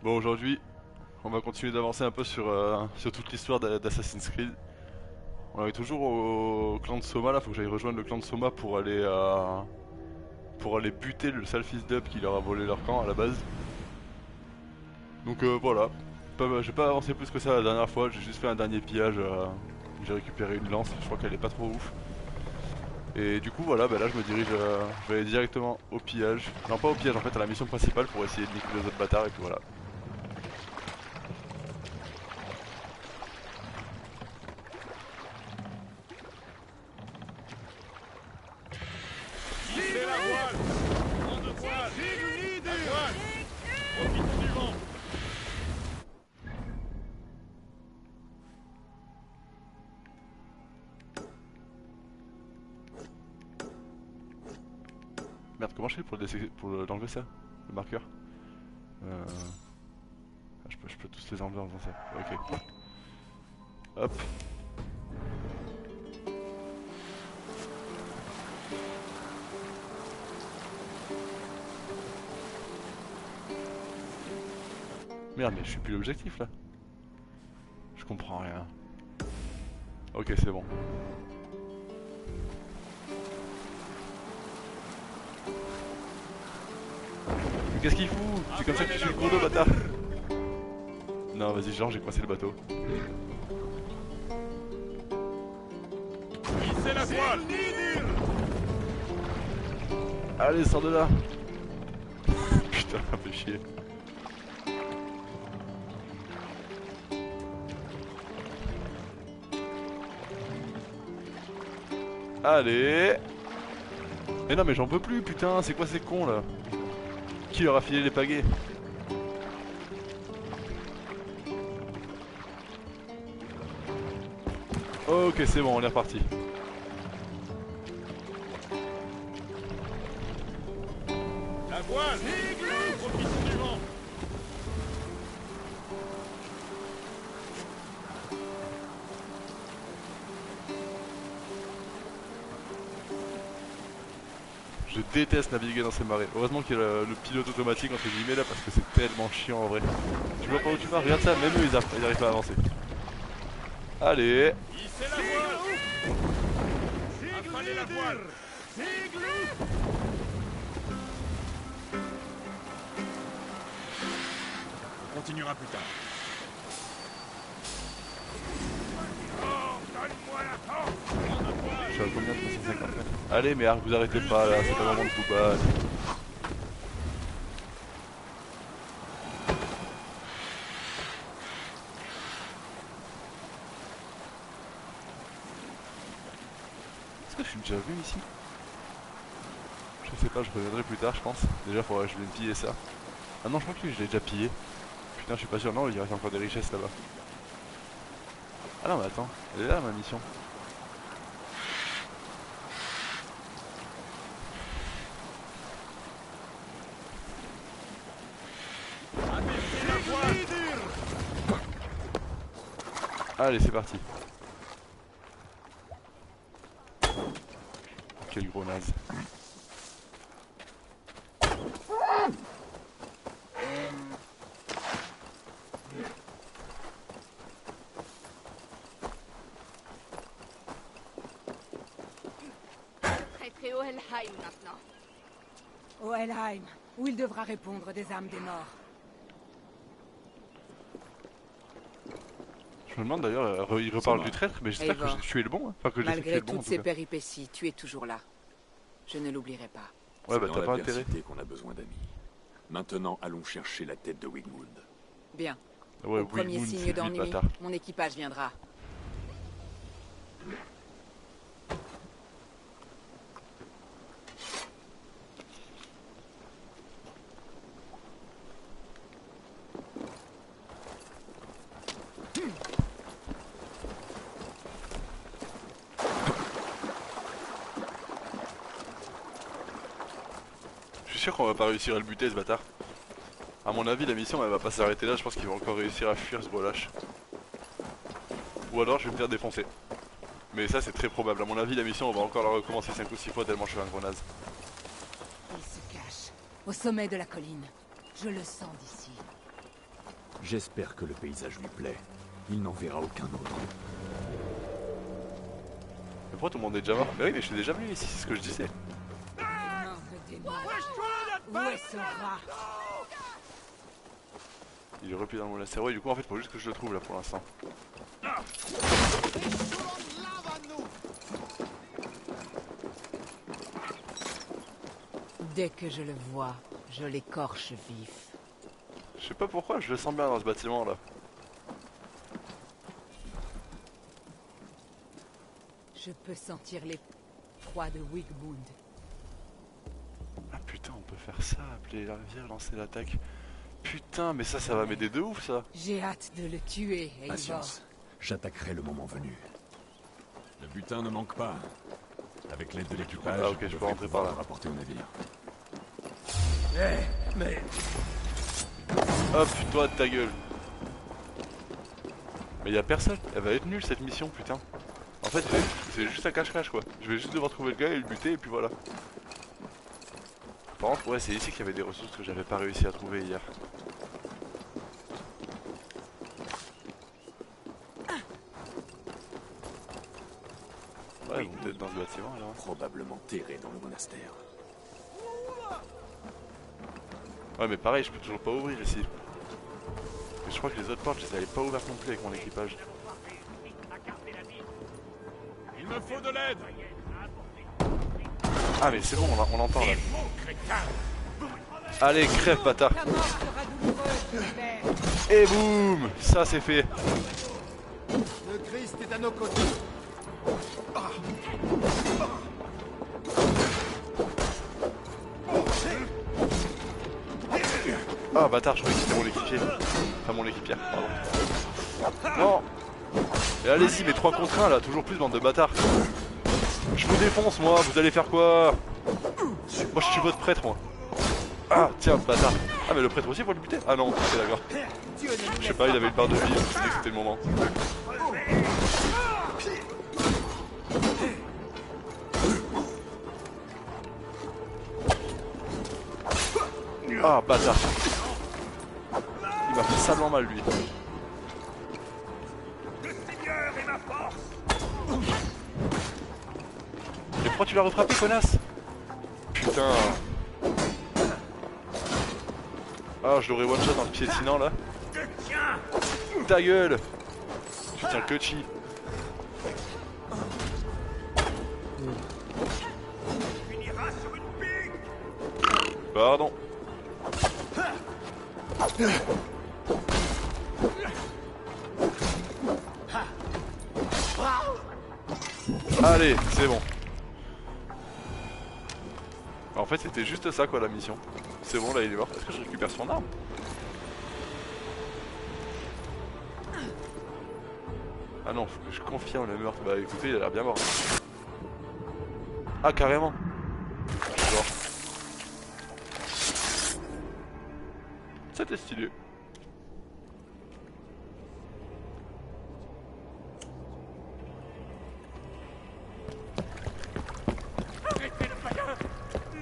Bon, aujourd'hui, on va continuer d'avancer un peu sur toute l'histoire d'Assassin's Creed. On est toujours au clan de Soma là, faut que j'aille rejoindre le clan de Soma pour aller buter le sale fils d'up qui leur a volé leur camp à la base. Donc voilà, j'ai pas avancé plus que ça la dernière fois, j'ai juste fait un dernier pillage où j'ai récupéré une lance, je crois qu'elle est pas trop ouf. Et du coup voilà, bah là je me dirige, je vais aller directement au pillage. Non pas au pillage en fait, à la mission principale pour essayer de niquer les autres bâtards et puis voilà. Hissez la voile! Vent de voile! À voile! Profitons du vent! Merde, comment je fais pour l'enlever ça? Le marqueur? Je peux tous les enlever en faisant ça. Ok. Hop. Merde, mais je suis plus l'objectif là. Je comprends rien. Ok, c'est bon. Mais qu'est-ce qu'il fout? C'est comme ça que tu suis le cours d'eau, bâtard. Non, vas-y, genre, j'ai coincé le bateau. Hissez la voile! Allez, sors de là. Putain, ça fait chier. Allez. Mais non, mais j'en peux plus, putain, c'est quoi ces cons là? Qui leur a filé les pagaies? Ok, c'est bon, on est reparti. La voile! Profitons du vent! Je déteste naviguer dans ces marées. Heureusement qu'il y a le pilote automatique entre guillemets là parce que c'est tellement chiant en vrai. Tu vois pas où tu vas? Regarde ça, même eux ils arrivent pas à avancer. Allez. Hissez la voile! Affalez la voile! On continuera plus tard. Donne-moi la force! Vent de voile! Je suis à combien de 350 mètres? Allez mais vous arrêtez pas là, c'est pas le moment de vous battre. Est-ce que je suis déjà venu ici? Je sais pas, je reviendrai plus tard je pense. Déjà faudrait que je vienne piller ça. Ah non je crois que lui je l'ai déjà pillé. Putain je suis pas sûr, non il reste encore des richesses là-bas. Ah non mais attends, elle est là ma mission. Abaissez la voile! Allez c'est parti. Quel gros naze. Prêtrez au Helheim maintenant. Au Helheim, où il devra répondre des âmes des morts. Je me demande d'ailleurs, il reparle du traître, mais j'espère que Eivor, j'ai tué le bon, hein. Enfin que j'ai tué Malgré le bon en toutes tout ces cas. péripéties, tu es toujours là. Je ne l'oublierai pas. Ouais bah C'est t'as dans pas intérêt. l'adversité qu'on a besoin d'amis. Maintenant, allons chercher la tête de Wigmund. Bien. Ouais, Au premier Wigmund, c'est signe lui le d'ennui, bâtard. mon équipage viendra. Je suis sûr qu'on va pas réussir à le buter ce bâtard. À mon avis la mission elle va pas s'arrêter là, je pense qu'il va encore réussir à fuir ce gros lâche. Ou alors je vais me faire défoncer. Mais ça c'est très probable, à mon avis la mission on va encore la recommencer 5 ou 6 fois tellement je suis un gros naze. Il se cache, au sommet de la colline. Je le sens d'ici. J'espère que le paysage lui plaît. Il n'en verra aucun autre. Mais pourquoi tout le monde est déjà mort? Mais oui, mais je suis déjà venu ici, c'est ce que je disais. Énorme démon. Où est ce rat? Il est replié dans le monastère. Ouais, du coup, en fait, faut juste que je le trouve là pour l'instant. Dès que je le vois, je l'écorche vif. Je sais pas pourquoi, je le sens bien dans ce bâtiment là. Je peux sentir les proies de Wigmund. Ah putain, on peut faire ça, appeler la rivière, lancer l'attaque. Putain, mais ça va m'aider de ouf ça. J'ai hâte de le tuer, Eivor. Patience. J'attaquerai le moment venu. Le butin ne manque pas. Avec l'aide de l'équipage, Ah, ok, je peux rentrer par là. le rapporter au navire. Mais... Hop, toi de ta gueule. Mais y'a personne, elle va être nulle cette mission, putain. En fait, c'est juste un cache-cache quoi. Je vais juste devoir trouver le gars et le buter et puis voilà. Par contre, ouais, c'est ici qu'il y avait des ressources que j'avais pas réussi à trouver hier. Ouais, donc peut-être dans ce bâtiment alors. Probablement terré dans le monastère. Ouais, mais pareil, je peux toujours pas ouvrir ici. Et je crois que les autres portes, je les avais pas ouvertes non plus avec mon équipage. Il me faut de l'aide. Ah, mais c'est bon, on l'entend là. Allez, crève, bâtard. Ta mort sera douloureuse, j'espère. Et boum, ça c'est fait. Le Christ est à nos côtés. Ah, bâtard, je croyais que c'était mon équipier. Enfin, mon équipière, pardon. Non. Et allez-y, mais 3 contre 1 là, toujours plus, bande de bâtards. Je vous défonce, moi, vous allez faire quoi? Moi, je suis votre prêtre, moi. Ah, tiens, bâtard. Ah, mais le prêtre aussi, faut le buter? Ah non, ok, d'accord. Je sais pas, il avait une barre de vie, je me suis dit que c'était le moment. Ah, bâtard. Il m'a fait salement mal, lui. Le Seigneur est ma force. Mais pourquoi tu l'as refrappé, connasse? Putain. Ah, je l'aurais one shot en le piétinant là. Ta gueule. Je tiens que chi. Finira sur une pique. Pardon. Allez, c'est bon. En fait, c'était juste ça quoi la mission. C'est bon, là il est mort. Est-ce que je récupère son arme? Ah non, faut que je confirme le meurtre. Bah écoutez, il a l'air bien mort. Ah, carrément. Genre. C'était stylé. Arrêtez le païen.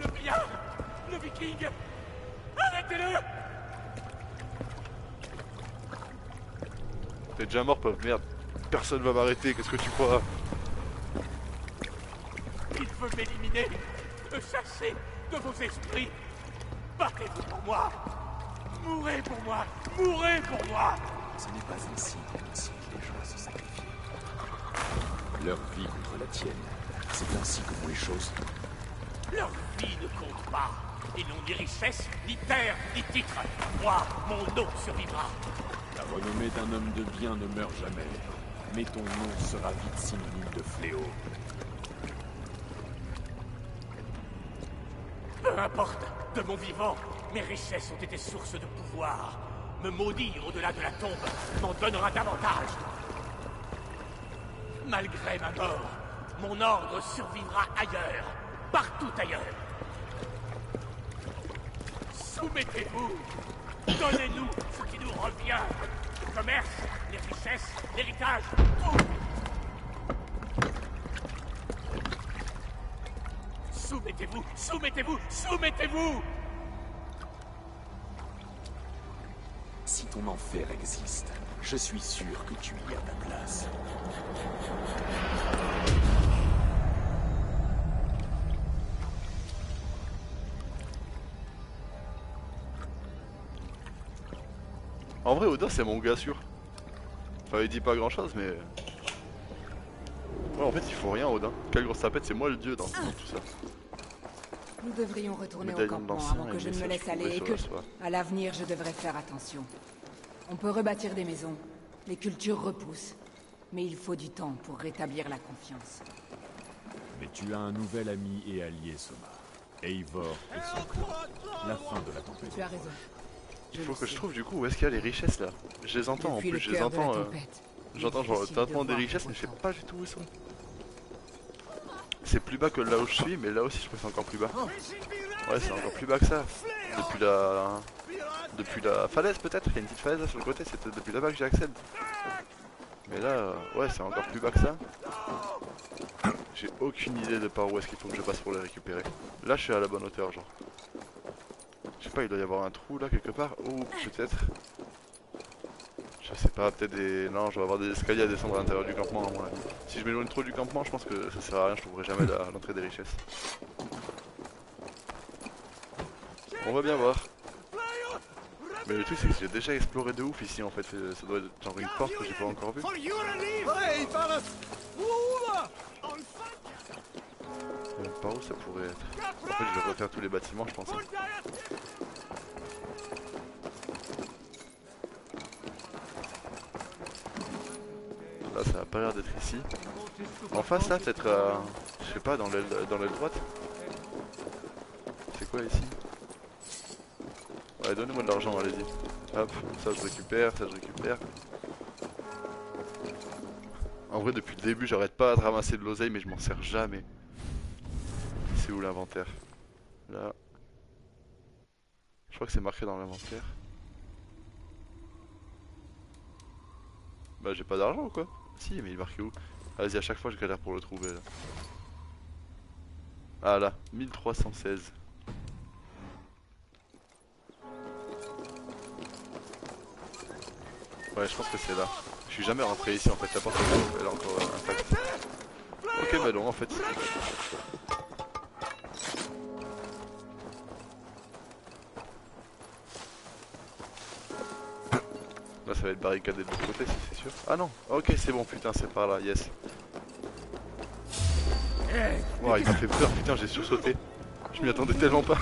Le billard. Le viking. Arrêtez-le. T'es déjà mort, pauvre merde. Personne va m'arrêter, qu'est-ce que tu crois? Il veut m'éliminer. Me chasser de vos esprits. Battez-vous pour moi. Mourrez pour moi. Mourrez pour moi. Ce n'est pas ainsi que les gens se sacrifient. Leur vie contre la tienne. C'est ainsi que vont les choses. Leur vie ne compte pas. Ils n'ont ni richesse, ni terre, ni titre. Moi, mon nom survivra. La renommée d'un homme de bien ne meurt jamais. Mais ton nom sera vite synonyme de fléau. Peu importe, de mon vivant, mes richesses ont été source de pouvoir. Me maudire au-delà de la tombe m'en donnera davantage. Malgré ma mort, mon ordre survivra ailleurs, partout ailleurs. Soumettez-vous, donnez-nous ce qui nous revient. Le commerce, les richesses, l'héritage, tout. Soumettez-vous, soumettez-vous, soumettez-vous. Si ton ton enfer existe. Je suis sûr que tu y as ta place. En vrai, Oda c'est mon gars sûr. Enfin, il dit pas grand chose, mais. Ouais, en fait, il faut rien, Odin. Quelle grosse tapette, c'est moi le dieu dans tout ça. Nous devrions retourner au Médaillon de campement l'ancien avant que et je ne me message laisse trouvé aller et sur que, la soie. à l'avenir, je devrais faire attention. On peut rebâtir des maisons, les cultures repoussent, mais il faut du temps pour rétablir la confiance. Mais tu as un nouvel ami et allié, Soma. Eivor et son clan. La fin de la tempête. Tu as raison. Il faut que je trouve du coup où est-ce qu'il y a les richesses là. Je les entends Depuis en plus, le je les cœur de la entends. tempête, J'entends genre le difficile de tintement des voir richesses, pour mais je sais autant. pas du tout où ils sont. C'est plus bas que là où je suis, mais là aussi je crois que c'est encore plus bas. Ouais, c'est encore plus bas que ça. Depuis la falaise peut-être, il y a une petite falaise là sur le côté, c'est depuis là-bas que j'y accède. Mais là, ouais, c'est encore plus bas que ça. J'ai aucune idée de par où est-ce qu'il faut que je passe pour les récupérer. Là, je suis à la bonne hauteur, genre. Je sais pas, il doit y avoir un trou là quelque part. Ou peut-être. Je sais pas, peut-être des. Non, je vais avoir des escaliers à descendre à l'intérieur du campement à mon avis. Si je m'éloigne trop du campement, je pense que ça sert à rien, je trouverai jamais l'entrée des richesses. On va bien voir. Mais le truc c'est que j'ai déjà exploré de ouf ici en fait, ça doit être genre une porte que j'ai pas encore vue. Par où ça pourrait être? En fait je vais refaire tous les bâtiments je pense. Là ça a pas l'air d'être ici. En face là peut-être je sais pas dans l'aile droite. C'est quoi ici? Ouais donnez-moi de l'argent allez-y. Hop, ça je récupère, ça je récupère. En vrai depuis le début j'arrête pas de ramasser de l'oseille mais je m'en sers jamais. C'est où l'inventaire? Là. Je crois que c'est marqué dans l'inventaire. Bah j'ai pas d'argent ou quoi? Si mais il est marqué où? Ah, vas-y à chaque fois je galère pour le trouver là. Ah là, 1316. Ouais je pense que c'est là. Je suis jamais rentré ici en fait, la porte elle est encore intacte. Ok bah non en fait. Là ça va être barricadé de l'autre côté c'est sûr. Ah non, ok c'est bon putain c'est par là, yes. Wow, il m'a fait peur putain j'ai sursauté. Je m'y attendais tellement pas.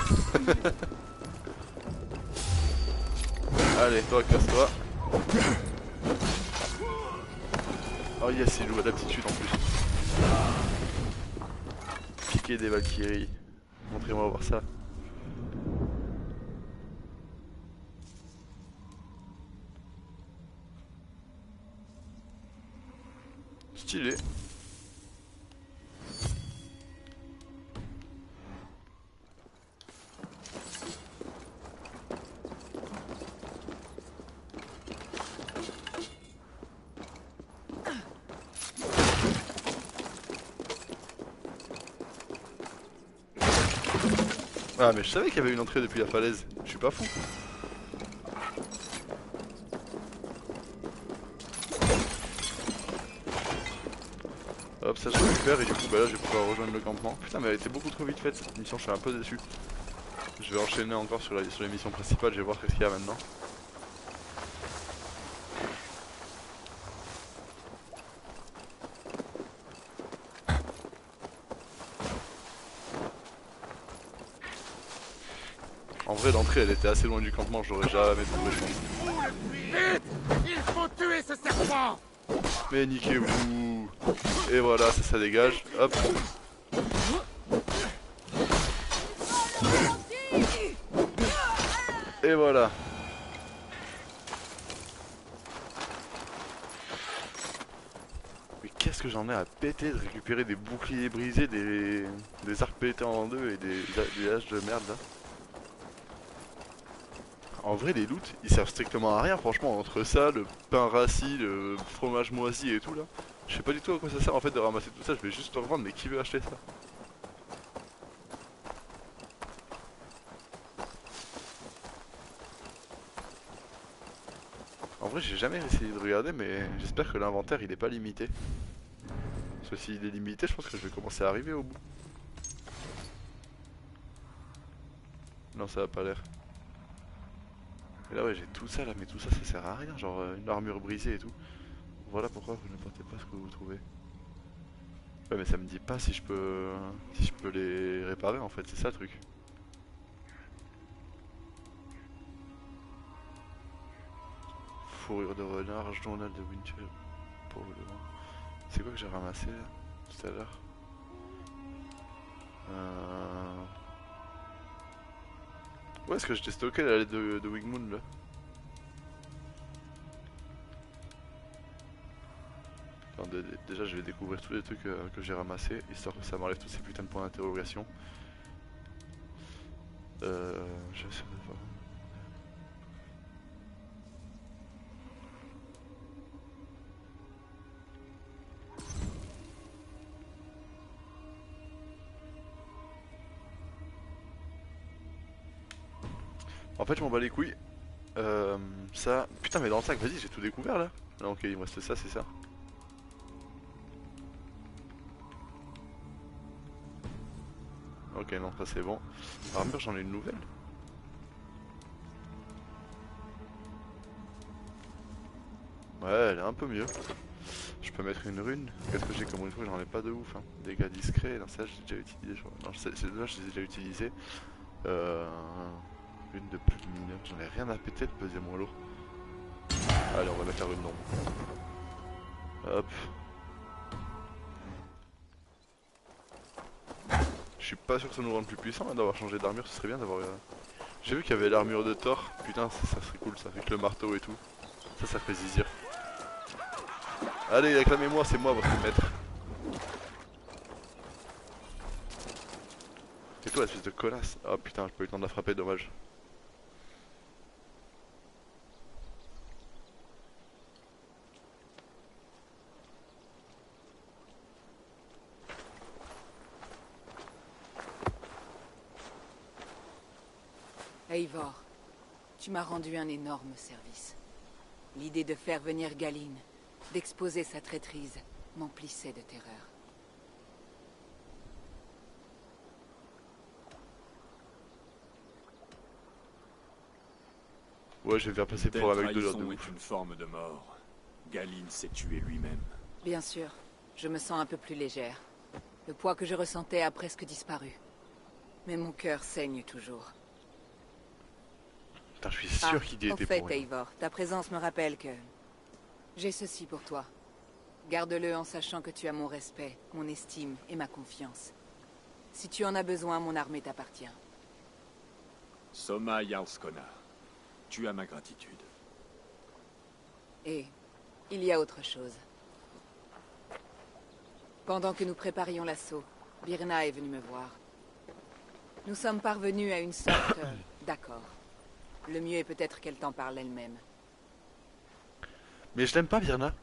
Allez toi casse-toi. Oh yes il joue à l'aptitude en plus. Piquer des Valkyries. Montrez-moi voir ça. Stylé. Ah mais je savais qu'il y avait une entrée depuis la falaise, je suis pas fou. Hop ça je récupère et du coup bah là je vais pouvoir rejoindre le campement. Putain mais elle était beaucoup trop vite faite cette mission, je suis un peu déçu. Je vais enchaîner encore sur les missions principales, je vais voir ce qu'il y a maintenant. En vrai l'entrée elle était assez loin du campement, j'aurais jamais trouvé je pense. Vite! Il faut tuer ce serpent! Mais niquez-vous. Et voilà ça dégage, hop. Et voilà. Mais qu'est-ce que j'en ai à péter de récupérer des boucliers brisés, des arcs pétés en deux et des haches de merde là. En vrai les loots ils servent strictement à rien franchement entre ça, le pain rassis, le fromage moisi et tout là. Je sais pas du tout à quoi ça sert en fait de ramasser tout ça, je vais juste le revendre mais qui veut acheter ça? En vrai j'ai jamais essayé de regarder mais j'espère que l'inventaire il est pas limité. Parce que s'il est limité je pense que je vais commencer à arriver au bout. Non ça a pas l'air. Et là ouais j'ai tout ça là mais tout ça ça sert à rien. Genre une armure brisée et tout. Voilà pourquoi vous ne portez pas ce que vous trouvez. Ouais mais ça me dit pas si je peux les réparer en fait, c'est ça le truc. Fourrure de renard, journal de Winchell pour le vent. C'est quoi que j'ai ramassé là tout à l'heure Où est-ce que j'étais stocké la lettre de Wigmoon là? Attendez, déjà je vais découvrir tous les trucs que j'ai ramassés, histoire que ça m'enlève tous ces putains de points d'interrogation. J'essaie de voir. En fait je m'en bats les couilles. Ça... Putain mais dans le sac, vas-y j'ai tout découvert là. Non ok il me reste ça, c'est ça. Ok non ça c'est bon. Armure j'en ai une nouvelle. Ouais elle est un peu mieux. Je peux mettre une rune. Qu'est-ce que j'ai comme rune? J'en ai pas de ouf hein. Dégâts discrets, non ça j'ai déjà utilisé je crois. Non celle-là je les ai déjà utilisés. Rune de plus mineur, j'en ai rien à péter de peser moins lourd. Allez on va mettre la rune d'ombre. Hop. Je suis pas sûr que ça nous rende plus puissant hein, d'avoir changé d'armure, ce serait bien d'avoir... J'ai vu qu'il y avait l'armure de Thor, putain ça serait cool ça, avec le marteau et tout. Ça fait zizir. Allez réclamez-moi, c'est moi votre maître. Et toi espèce de connasse. Oh putain j'ai pas eu le temps de la frapper, dommage. Eivor, tu m'as rendu un énorme service. L'idée de faire venir Galine, d'exposer sa traîtrise, m'emplissait de terreur. Ouais je vais faire passer pour un mec de l'ordre de est ouf. une forme de mort. Galine s'est tué lui-même. Bien sûr, je me sens un peu plus légère. Le poids que je ressentais a presque disparu. Mais mon cœur saigne toujours. Putain je suis sûr qu'il y Au était fait, pour rien. Eivor, ta présence me rappelle que... J'ai ceci pour toi. Garde-le en sachant que tu as mon respect, mon estime et ma confiance. Si tu en as besoin, mon armée t'appartient. Soma Jarlskona, tu as ma gratitude. Et il y a autre chose. Pendant que nous préparions l'assaut, Birna est venue me voir. Nous sommes parvenus à une sorte d'accord. Le mieux est peut-être qu'elle t'en parle elle-même. Mais je l'aime pas Birna.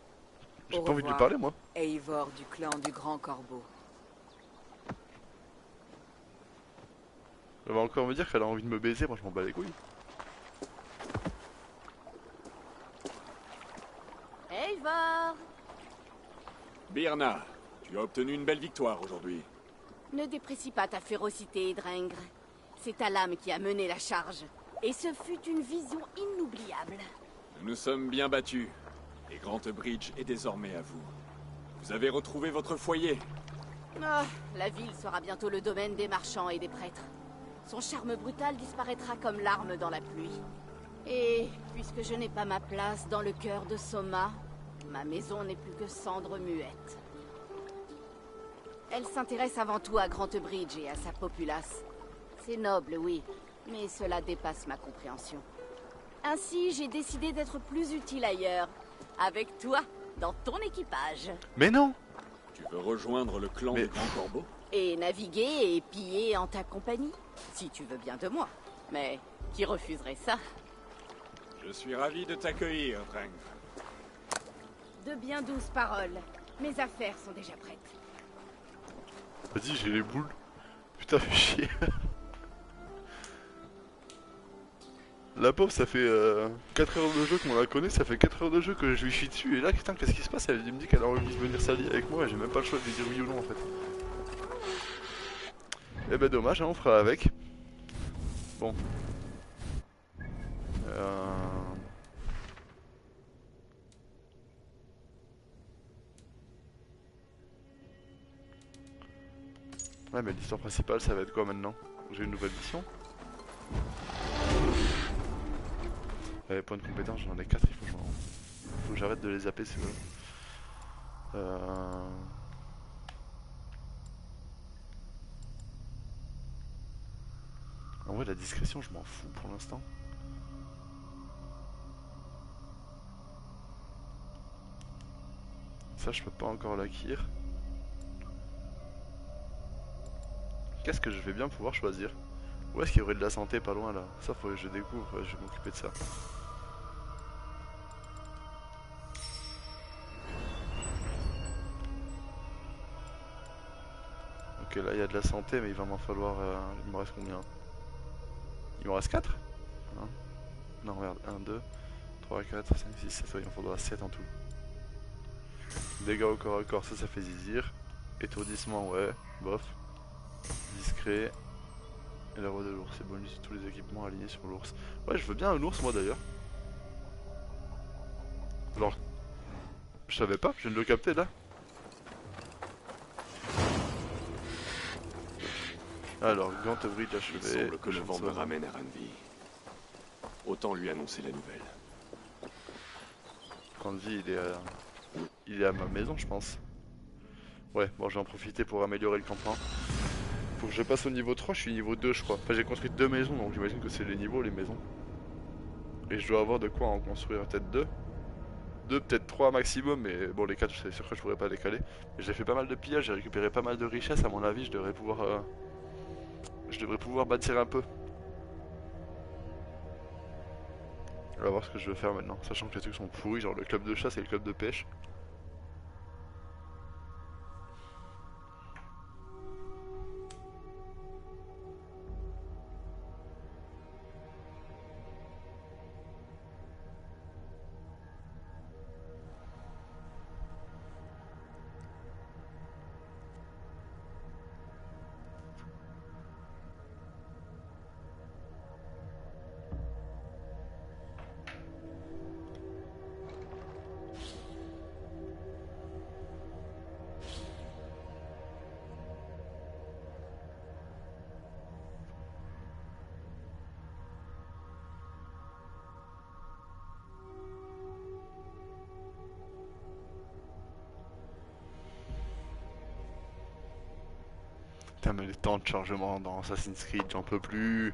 J'ai Au pas envie de lui revoir, parler moi. Eivor du clan du Grand Corbeau. Elle va encore me dire qu'elle a envie de me baiser, moi je m'en bats les couilles. Eivor! Birna, tu as obtenu une belle victoire aujourd'hui. Ne déprécie pas ta férocité, Drengr. C'est ta lame qui a mené la charge. Et ce fut une vision inoubliable. Nous nous sommes bien battus. Et Grant Bridge est désormais à vous. Vous avez retrouvé votre foyer. Ah, la ville sera bientôt le domaine des marchands et des prêtres. Son charme brutal disparaîtra comme larmes dans la pluie. Et puisque je n'ai pas ma place dans le cœur de Soma, ma maison n'est plus que cendre muette. Elle s'intéresse avant tout à Grant Bridge et à sa populace. C'est noble, oui, mais cela dépasse ma compréhension. Ainsi, j'ai décidé d'être plus utile ailleurs, avec toi, dans ton équipage. Mais non! Tu veux rejoindre le clan Mais- du Grand Corbeau? Et naviguer et piller en ta compagnie, si tu veux bien de moi. Mais qui refuserait ça? Je suis ravi de t'accueillir, Drengr. De bien douces paroles. Mes affaires sont déjà prêtes. Vas-y j'ai les boules. Putain fais chier. La pauvre, ça fait 4 heures de jeu qu'on la connaît, ça fait 4 heures de jeu que je lui chie dessus, et là, putain, qu'est-ce qui se passe? Elle me dit qu'elle a envie de venir s'allier avec moi, et j'ai même pas le choix de lui dire oui ou non en fait. Eh ben dommage, hein, on fera avec. Bon. Ouais, mais l'histoire principale, ça va être quoi maintenant? J'ai une nouvelle mission. Points de compétence, j'en ai 4, faut que j'arrête de les zapper si vous voulez. En vrai, la discrétion, je m'en fous pour l'instant. Ça, je peux pas encore l'acquérir. Qu'est-ce que je vais bien pouvoir choisir? Où est-ce qu'il y aurait de la santé pas loin là? Ça, faut que je découvre, je vais m'occuper de ça. Ok, là il y a de la santé, mais il va m'en falloir. Il me reste combien? Il me reste 4 hein? Non, regarde, 1, 2, 3, 4, 5, 6, 7, il m'en faudra 7 en tout. Dégâts au corps à corps, ça fait zizir. Étourdissement, ouais, bof. Discret. Et la voix de l'ours, c'est bonus tous les équipements alignés sur l'ours. Ouais, je veux bien un ours moi d'ailleurs. Alors, je savais pas, je viens de le capter là. Alors, Gant Bridge achevé. Il semble que le vent me ramène à Ranvi. Autant lui annoncer la nouvelle. Ranvi, il est à ma maison, je pense. Ouais, bon, je vais en profiter pour améliorer le campement. Faut que je passe au niveau 3, je suis niveau 2, je crois. Enfin, j'ai construit 2 maisons, donc j'imagine que c'est les niveaux, les maisons. Et je dois avoir de quoi en construire peut-être 2. 2, peut-être 3 maximum, mais bon, les 4, c'est sûr que je pourrais pas les caler. J'ai fait pas mal de pillages, j'ai récupéré pas mal de richesses, à mon avis, je devrais pouvoir bâtir un peu. On va voir ce que je veux faire maintenant, sachant que les trucs sont pourris, genre le club de chasse et le club de pêche. Putain, mais les temps de chargement dans Assassin's Creed, j'en peux plus.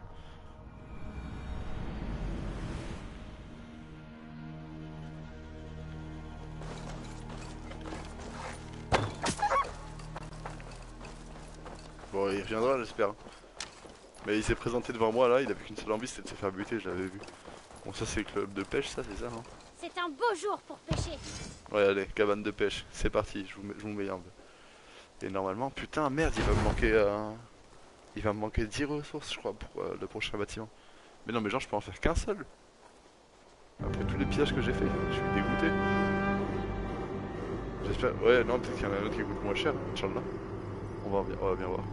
Bon, il reviendra, j'espère. Mais il s'est présenté devant moi là, il avait qu'une seule envie, c'était de se faire buter, je l'avais vu. Bon, ça c'est le club de pêche, ça, c'est ça, hein? C'est un beau jour pour pêcher. Ouais, allez, cabane de pêche, c'est parti, je vous mets un peu. Et normalement, putain, merde, il va me manquer 10 ressources, je crois, pour le prochain bâtiment. Mais non, mais genre, je peux en faire qu'un seul. Après tous les pillages que j'ai fait, je suis dégoûté. J'espère. Ouais, non, peut-être qu'il y en a un autre qui coûte moins cher, Inch'Allah. On va bien voir. De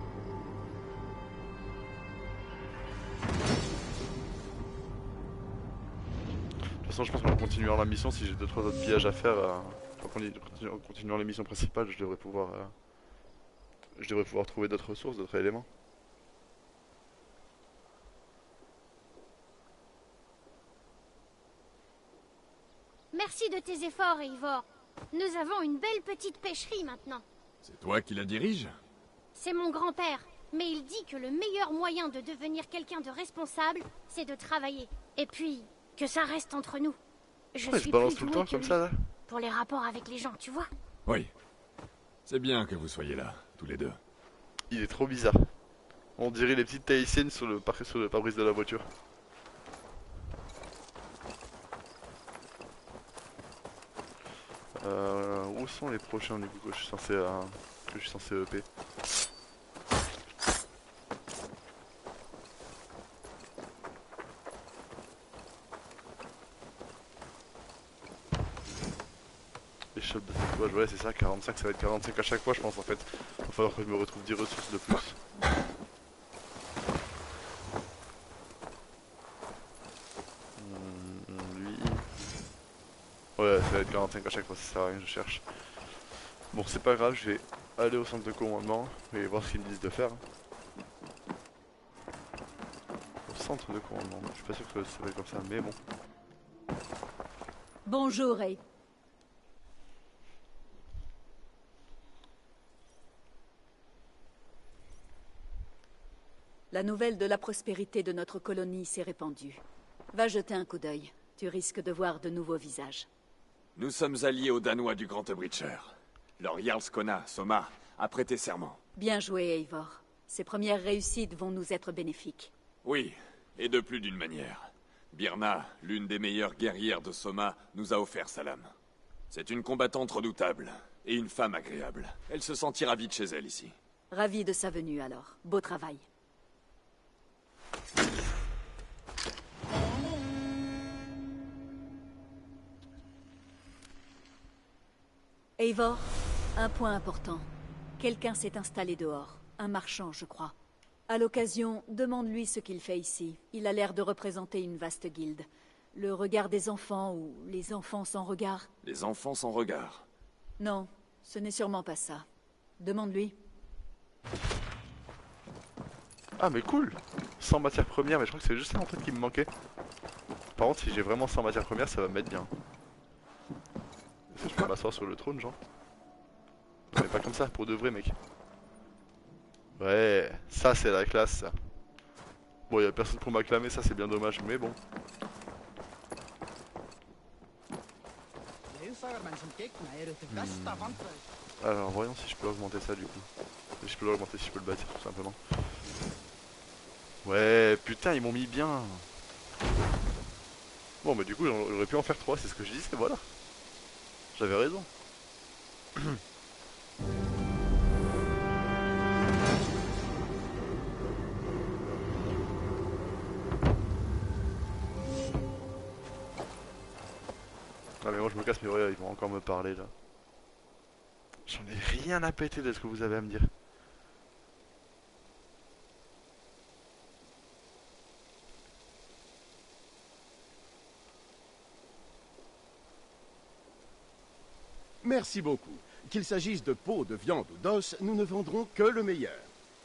toute façon, je pense qu'en continuant la mission, si j'ai 2-3 autres pillages à faire, en continuant les missions principales, je devrais pouvoir trouver d'autres ressources, d'autres éléments. Merci de tes efforts, Eivor. Nous avons une belle petite pêcherie maintenant. C'est toi qui la dirige? C'est mon grand-père, mais il dit que le meilleur moyen de devenir quelqu'un de responsable, c'est de travailler. Et puis, que ça reste entre nous. Je Ouais, suis je balance plus tout le douée temps que comme lui ça là. pour les rapports avec les gens, tu vois. Oui. C'est bien que vous soyez là, tous les deux. Il est trop bizarre. On dirait les petites tahitiennes sur le pare-brise de la voiture. Où sont les prochains du coup que je suis censé EP? Échoppe de tatouage, ouais c'est ça, 45, ça va être 45 à chaque fois je pense en fait. Il va falloir que je me retrouve 10 ressources de plus. Lui... Ouais, ça va être 45 à chaque fois, ça sert à rien, je cherche. Bon, c'est pas grave, je vais aller au centre de commandement et voir ce qu'ils me disent de faire. Au centre de commandement, je suis pas sûr que ça va être comme ça, mais bon. Bonjour, Ray. La nouvelle de la prospérité de notre colonie s'est répandue. Va jeter un coup d'œil. Tu risques de voir de nouveaux visages. Nous sommes alliés aux Danois du Grand Breacher. Leur Jarlskona, Soma, a prêté serment. Bien joué, Eivor. Ces premières réussites vont nous être bénéfiques. Oui, et de plus d'une manière. Birna, l'une des meilleures guerrières de Soma, nous a offert sa lame. C'est une combattante redoutable, et une femme agréable. Elle se sentit ravie de chez elle ici. Ravi de sa venue alors. Beau travail. Eivor, un point important. Quelqu'un s'est installé dehors. Un marchand, je crois. À l'occasion, demande-lui ce qu'il fait ici. Il a l'air de représenter une vaste guilde. Le regard des enfants ou les enfants sans regard? Les enfants sans regard. Non, ce n'est sûrement pas ça. Demande-lui. Ah mais cool, 100 matières premières, mais je crois que c'est juste ça en fait qui me manquait. Par contre si j'ai vraiment 100 matières premières ça va me mettre bien. Est-ce que je peux m'asseoir sur le trône genre? Mais pas comme ça, pour de vrai mec. Ouais, ça c'est la classe ça. Bon y'a personne pour m'acclamer, ça c'est bien dommage, mais bon. Alors voyons si je peux augmenter ça du coup. Si je peux l'augmenter, si je peux le bâtir tout simplement. Ouais, putain, ils m'ont mis bien. Bon, bah du coup, j'aurais pu en faire 3, c'est ce que je disais, voilà. J'avais raison. Ah mais moi je me casse, mais ouais, ils vont encore me parler là. J'en ai rien à péter de ce que vous avez à me dire. Merci beaucoup. Qu'il s'agisse de peau, de viande ou d'os, nous ne vendrons que le meilleur.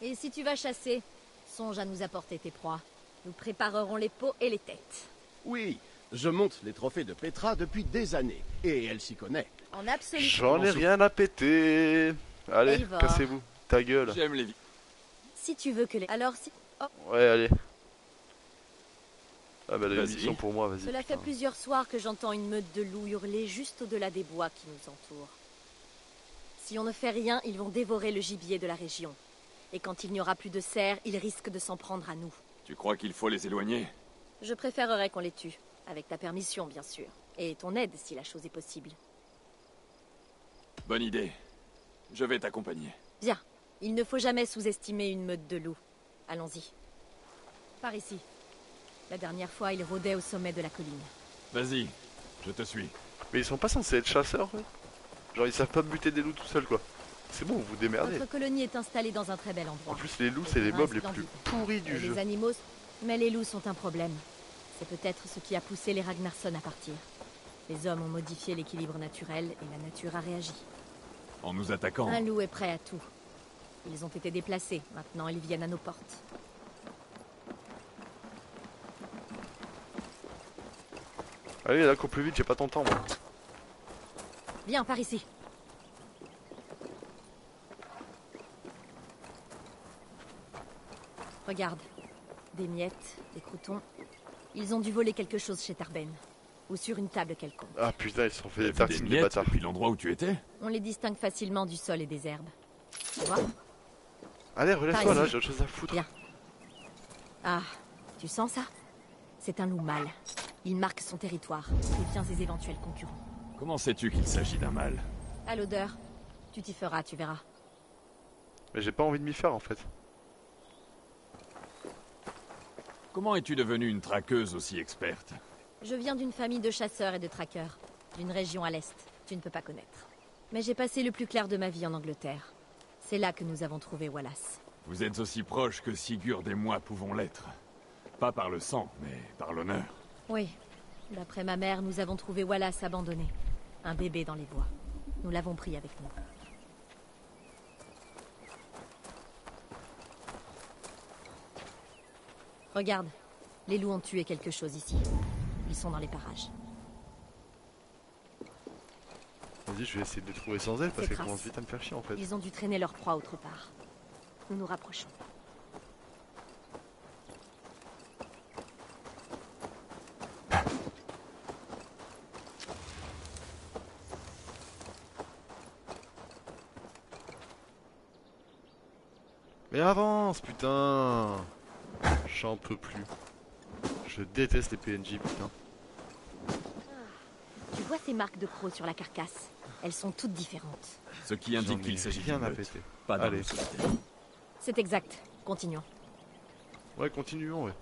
Et si tu vas chasser, songe à nous apporter tes proies. Nous préparerons les peaux et les têtes. Oui, je monte les trophées de Petra depuis des années, et elle s'y connaît. En absolu. J'en ai rien à péter. Allez, Eivor. cassez-vous. Ta gueule. J'aime les Si tu veux que les... Alors si... Oh, Ouais, allez. Ah bah la Vas-y. mission pour moi, vas-y. cela fait putain. plusieurs soirs que j'entends une meute de loups hurler juste au-delà des bois qui nous entourent. Si on ne fait rien, ils vont dévorer le gibier de la région. Et quand il n'y aura plus de cerfs, ils risquent de s'en prendre à nous. Tu crois qu'il faut les éloigner? Je préférerais qu'on les tue. Avec ta permission, bien sûr. Et ton aide, si la chose est possible. Bonne idée. Je vais t'accompagner. Bien. Il ne faut jamais sous-estimer une meute de loups. Allons-y. Par ici. La dernière fois, ils rôdaient au sommet de la colline. Vas-y, je te suis. Mais ils sont pas censés être chasseurs, ouais. Genre ils savent pas buter des loups tout seuls quoi. C'est bon, vous vous démerdez. Notre colonie est installée dans un très bel En endroit. plus les loups c'est les mobs les plus pourris du Les jeu. animaux... Mais les loups sont un problème. C'est peut-être ce qui a poussé les Ragnarsson à partir. Les hommes ont modifié l'équilibre naturel et la nature a réagi. En nous attaquant. Un loup est prêt à tout. Ils ont été déplacés, maintenant ils viennent à nos portes. Allez là, cours plus vite, j'ai pas ton temps moi. Viens, par ici. Regarde. Des miettes, des croutons. Ils ont dû voler quelque chose chez Tarben. Ou sur une table quelconque. Ah putain, ils se sont fait des T'as vu tartines des les miettes bâtards. depuis l'endroit où tu étais? On les distingue facilement du sol et des herbes. Tu vois? Allez, relève-toi Par là, ici. j'ai autre chose à foutre. Viens. Ah, tu sens ça? C'est un loup mâle. Il marque son territoire, prévient ses éventuels concurrents. Comment sais-tu qu'il s'agit d'un mâle? À l'odeur. Tu t'y feras, tu verras. Mais j'ai pas envie de m'y faire en fait. Comment es-tu devenue une traqueuse aussi experte? Je viens d'une famille de chasseurs et de traqueurs, d'une région à l'est. Tu ne peux pas connaître. Mais j'ai passé le plus clair de ma vie en Angleterre. C'est là que nous avons trouvé Wallace. Vous êtes aussi proches que Sigurd et moi pouvons l'être. Pas par le sang, mais par l'honneur. Oui. D'après ma mère, nous avons trouvé Wallace abandonné. Un bébé dans les bois. Nous l'avons pris avec nous. Regarde. Les loups ont tué quelque chose ici. Ils sont dans les parages. Vas-y, je vais essayer de les trouver sans elle parce Ces qu'elle traces. commence vite à me faire chier en fait. Ils ont dû traîner leur proie autre part. Nous nous rapprochons. Mais avance, putain! J'en peux plus. Je déteste les PNJ, putain. Tu vois ces marques de crocs sur la carcasse? Elles sont toutes différentes. Ce qui J'en indique ai qu'il s'agit rien d'une à meute. péter. Pas d'un Allez. loup solitaire. C'est exact. Continuons. Ouais, continuons, ouais.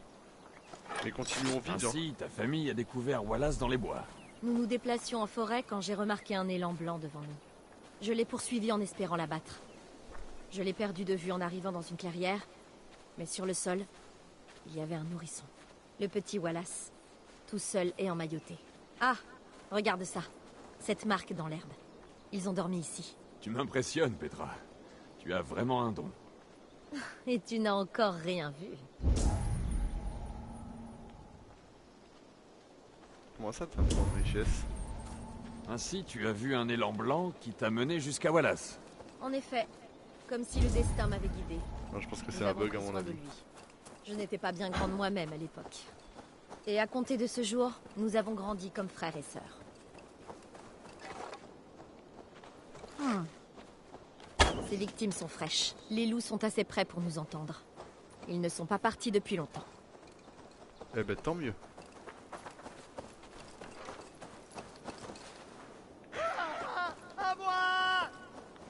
Mais continuons vite, genre. Ainsi, ta famille a découvert Wallace dans les bois. Nous nous déplacions en forêt quand j'ai remarqué un élan blanc devant nous. Je l'ai poursuivi en espérant l'abattre. Je l'ai perdu de vue en arrivant dans une clairière, mais sur le sol, il y avait un nourrisson. Le petit Wallace, tout seul et emmailloté. Ah, regarde ça. Cette marque dans l'herbe. Ils ont dormi ici. Tu m'impressionnes, Petra. Tu as vraiment un don. Et tu n'as encore rien vu. Comment ça, t'as un plan de richesse? Ainsi, tu as vu un élan blanc qui t'a mené jusqu'à Wallace. En effet, comme si le destin m'avait guidé. Non, je pense que Nous c'est un avons bug à pris mon soin de avis. lui. Je n'étais pas bien grande moi-même à l'époque. Et à compter de ce jour, nous avons grandi comme frères et sœurs. Ces victimes sont fraîches. Les loups sont assez près pour nous entendre. Ils ne sont pas partis depuis longtemps. Eh ben, tant mieux.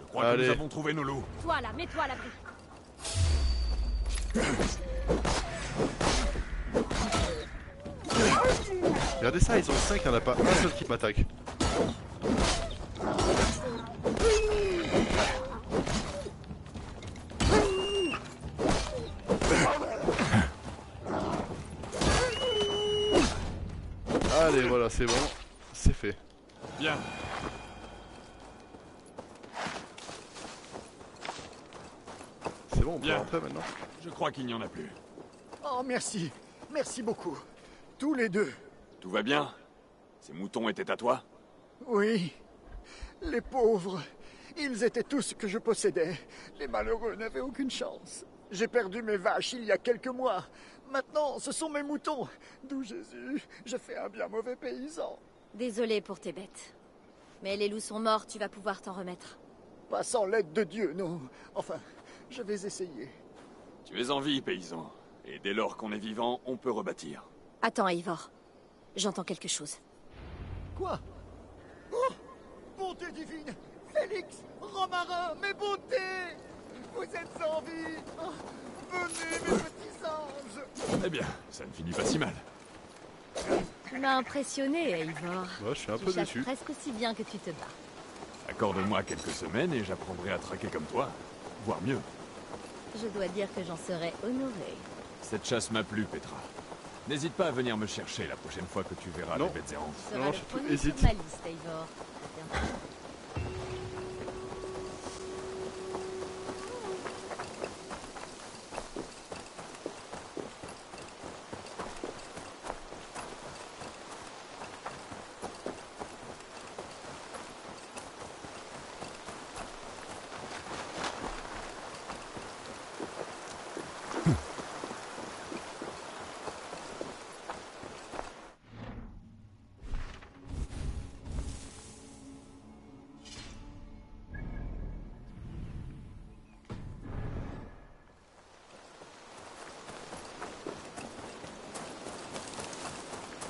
Je crois que Allez. nous avons trouvé nos loups. Toi là, mets-toi à l'abri. Regardez ça, ils sont 5, il n'y en a pas un seul qui m'attaque. Allez, voilà, c'est bon. C'est fait. Bien. C'est bon, on peut Bien. rentrer maintenant. Je crois qu'il n'y en a plus. Oh, merci. Merci beaucoup. Tous les deux. Tout va bien? Ces moutons étaient à toi? Oui. Les pauvres. Ils étaient tout ce que je possédais. Les malheureux n'avaient aucune chance. J'ai perdu mes vaches il y a quelques mois. Maintenant, ce sont mes moutons. D'où Jésus, je fais un bien mauvais paysan. Désolé pour tes bêtes. Mais les loups sont morts, tu vas pouvoir t'en remettre. Pas sans l'aide de Dieu, non. Enfin, je vais essayer. Tu es en vie, paysan. Et dès lors qu'on est vivant, on peut rebâtir. Attends, Eivor. J'entends quelque chose. Quoi? Oh! Bonté divine! Félix! Romarin! Mes beautés! Vous êtes en vie! Oh, venez, mes petits anges! Eh bien, ça ne finit pas si mal. Tu m'as impressionné, Eivor. Ouais, je suis un Tu peu chasses déçu. presque aussi bien que tu te bats. Accorde-moi quelques semaines et j'apprendrai à traquer comme toi. Voire mieux. Je dois dire que j'en serais honorée. Cette chasse m'a plu, Petra. N'hésite pas à venir me chercher la prochaine fois que tu verras Non. les bêtes errantes. Tu seras Non, le surtout, premier hésite. sur ma liste, Eivor. À bientôt.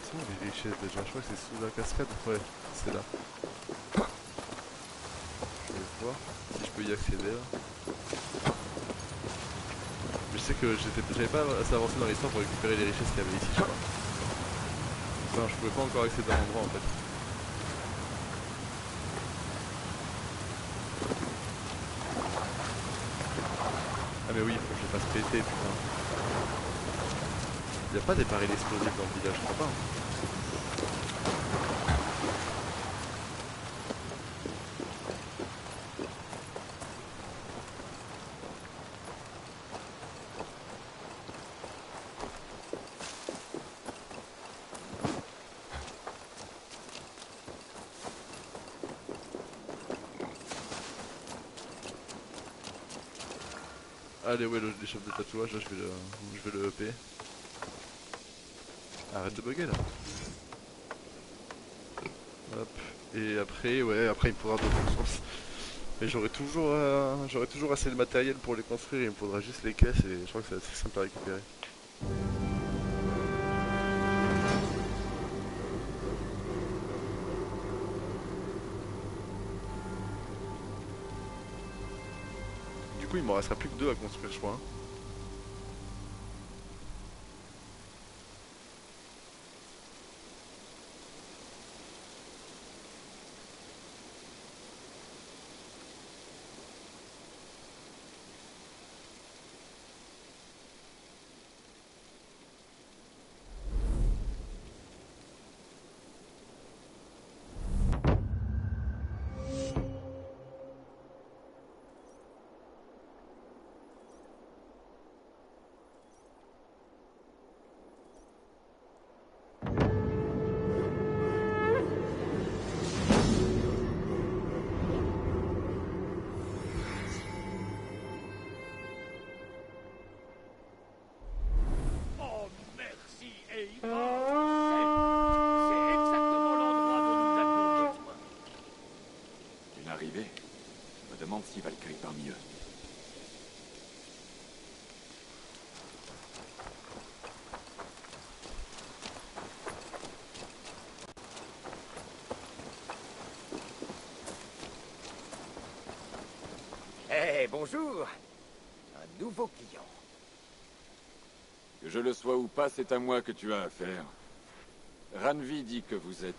C'est où les richesses déjà? Je crois que c'est sous la cascade. Ouais, c'est là. Je vais voir si je peux y accéder là. Mais je sais que j'avais pas assez avancé dans l'histoire pour récupérer les richesses qu'il y avait ici, je crois. Enfin, je pouvais pas encore accéder à l'endroit en fait. Mais oui, faut que je le fasse péter, putain. Y'a pas des barils explosifs dans le village, je crois pas. Allez, ouais, l'échoppe de tatouage, là, je vais le EP. Arrête de bugger là. Hop. Et après, ouais, après il me faudra d'autres ressources. Mais j'aurai toujours assez de matériel pour les construire, il me faudra juste les caisses et je crois que c'est assez simple à récupérer. Du coup, il m'en restera plus que 2 à construire, je crois. Hein. Si Valkyrie parmi eux. Eh, bonjour! Un nouveau client. Que je le sois ou pas, c'est à moi que tu as affaire. Ranvi dit que vous êtes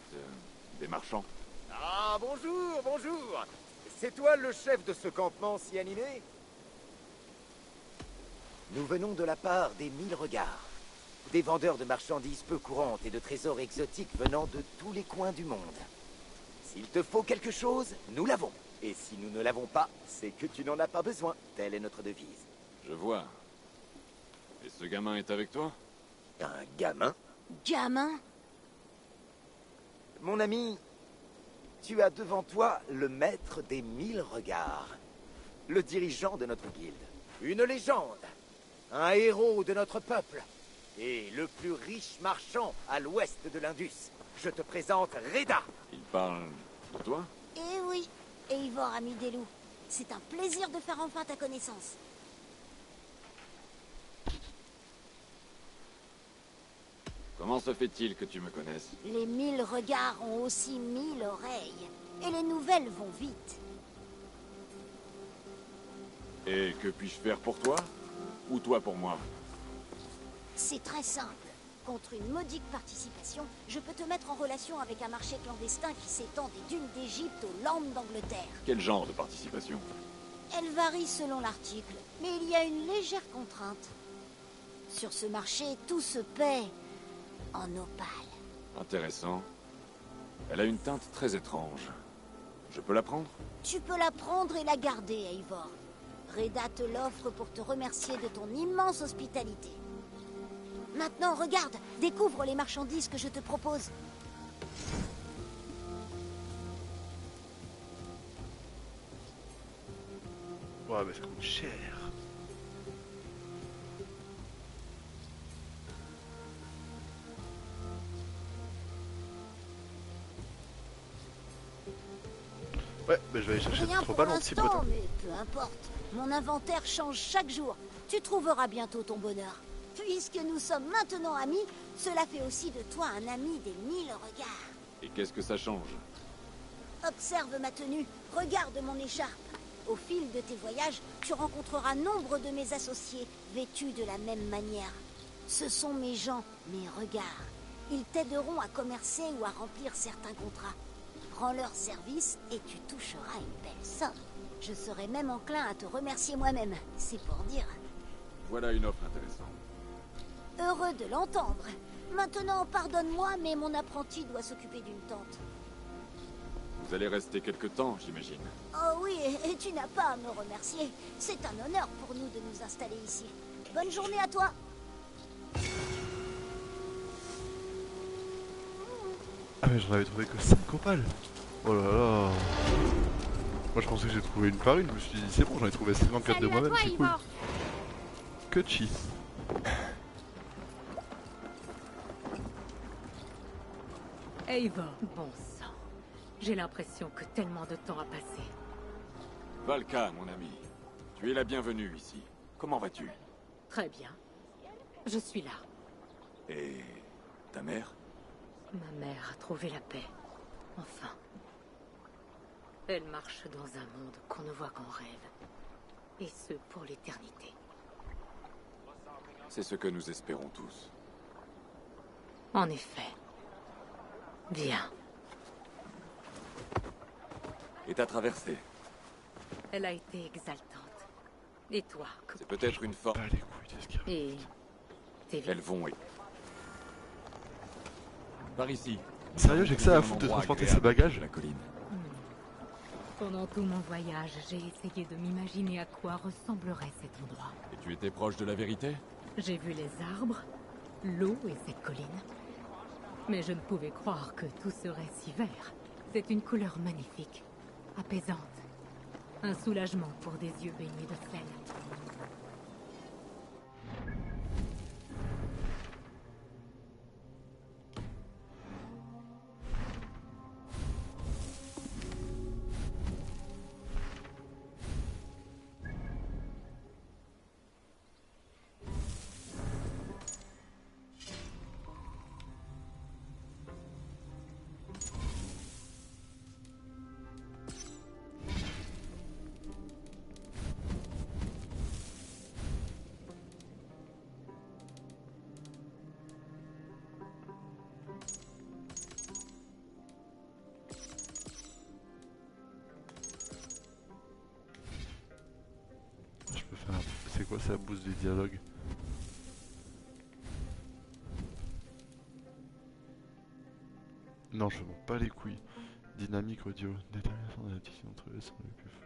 des marchands. Ah, bonjour, bonjour! C'est toi le chef de ce campement si animé? Nous venons de la part des 1000 regards. Des vendeurs de marchandises peu courantes et de trésors exotiques venant de tous les coins du monde. S'il te faut quelque chose, nous l'avons. Et si nous ne l'avons pas, c'est que tu n'en as pas besoin. Telle est notre devise. Je vois. Et ce gamin est avec toi? Un gamin? Gamin? Mon ami, tu as devant toi le maître des 1000 regards. Le dirigeant de notre guilde. Une légende. Un héros de notre peuple. Et le plus riche marchand à l'ouest de l'Indus. Je te présente Reda. Il parle de toi? Eh oui, Eivor, ami des loups. C'est un plaisir de faire enfin ta connaissance. Comment se fait-il que tu me connaisses? Les 1000 regards ont aussi 1000 oreilles. Et les nouvelles vont vite. Et que puis-je faire pour toi? Ou toi pour moi? C'est très simple. Contre une modique participation, je peux te mettre en relation avec un marché clandestin qui s'étend des dunes d'Égypte aux Landes d'Angleterre. Quel genre de participation? Elle varie selon l'article, mais il y a une légère contrainte. Sur ce marché, tout se paie en opale. Intéressant. Elle a une teinte très étrange. Je peux la prendre? Tu peux la prendre et la garder, Eivor. Reda te l'offre pour te remercier de ton immense hospitalité. Maintenant, regarde, découvre les marchandises que je te propose. Ouais, mais ça coûte cher. Ouais, mais je vais aller chercher Rien 3 pour ballons de 6 l'instant, mais peu importe. Mon inventaire change chaque jour. Tu trouveras bientôt ton bonheur. Puisque nous sommes maintenant amis, cela fait aussi de toi un ami des 1000 regards. Et qu'est-ce que ça change? Observe ma tenue, regarde mon écharpe. Au fil de tes voyages, tu rencontreras nombre de mes associés, vêtus de la même manière. Ce sont mes gens, mes regards. Ils t'aideront à commercer ou à remplir certains contrats. Prends leur service et tu toucheras une belle somme. Je serai même enclin à te remercier moi-même, c'est pour dire. Voilà une offre intéressante. Heureux de l'entendre. Maintenant, pardonne-moi, mais mon apprenti doit s'occuper d'une tente. Vous allez rester quelque temps, j'imagine. Oh oui, et tu n'as pas à me remercier. C'est un honneur pour nous de nous installer ici. Bonne journée à toi. Ah mais j'en avais trouvé que 5 opales. Oh là là. Moi je pensais que j'ai trouvé une par une, je me suis dit c'est bon, j'en ai trouvé seulement 4 de moi-même, c'est cool. Que chi. Eivor, bon sang. J'ai l'impression que tellement de temps a passé. Valka, mon ami. Tu es la bienvenue ici. Comment vas-tu? Très bien. Je suis là. Et... ta mère? Ma mère a trouvé la paix. Enfin. Elle marche dans un monde qu'on ne voit qu'en rêve. Et ce, pour l'éternité. C'est ce que nous espérons tous. En effet. Bien. Et ta traversée? Elle a été exaltante. Et toi? C'est peut-être une forme... Et... Elles vont... Par ici. Sérieux, j'ai que ça à foutre de transporter ces bagages? La colline. Pendant tout mon voyage, j'ai essayé de m'imaginer à quoi ressemblerait cet endroit. Et tu étais proche de la vérité? J'ai vu les arbres, l'eau et cette colline. Mais je ne pouvais croire que tout serait si vert. C'est une couleur magnifique, apaisante. Un soulagement pour des yeux baignés de sel. C'est quoi ça booste des dialogues? Non, je m'en bats les couilles. Dynamique audio. Détermination de la discussion entre les sons les plus forts.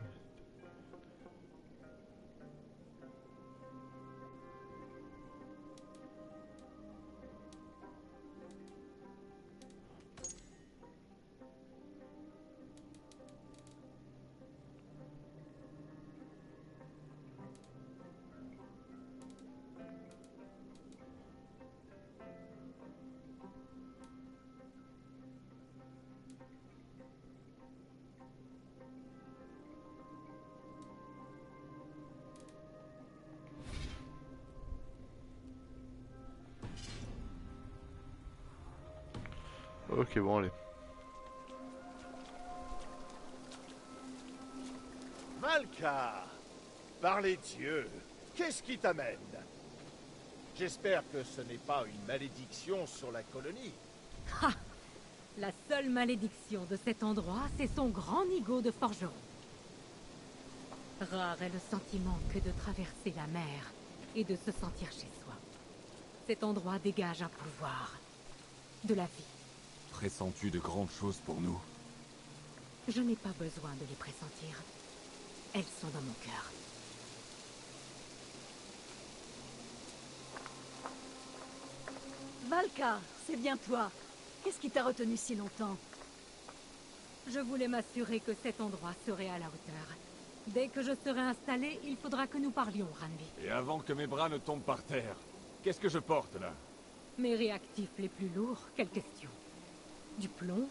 Ok, bon, allez. Valka! Par les dieux, qu'est-ce qui t'amène? J'espère que ce n'est pas une malédiction sur la colonie. Ha! La seule malédiction de cet endroit, c'est son grand nigo de forgeron. Rare est le sentiment que de traverser la mer et de se sentir chez soi. Cet endroit dégage un pouvoir, de la vie. Pressens-tu de grandes choses pour nous? Je n'ai pas besoin de les pressentir. Elles sont dans mon cœur. Valka, c'est bien toi. Qu'est-ce qui t'a retenu si longtemps? Je voulais m'assurer que cet endroit serait à la hauteur. Dès que je serai installé, il faudra que nous parlions, Randvi. Et avant que mes bras ne tombent par terre, qu'est-ce que je porte là? Mes réactifs les plus lourds, quelle question? Du plomb,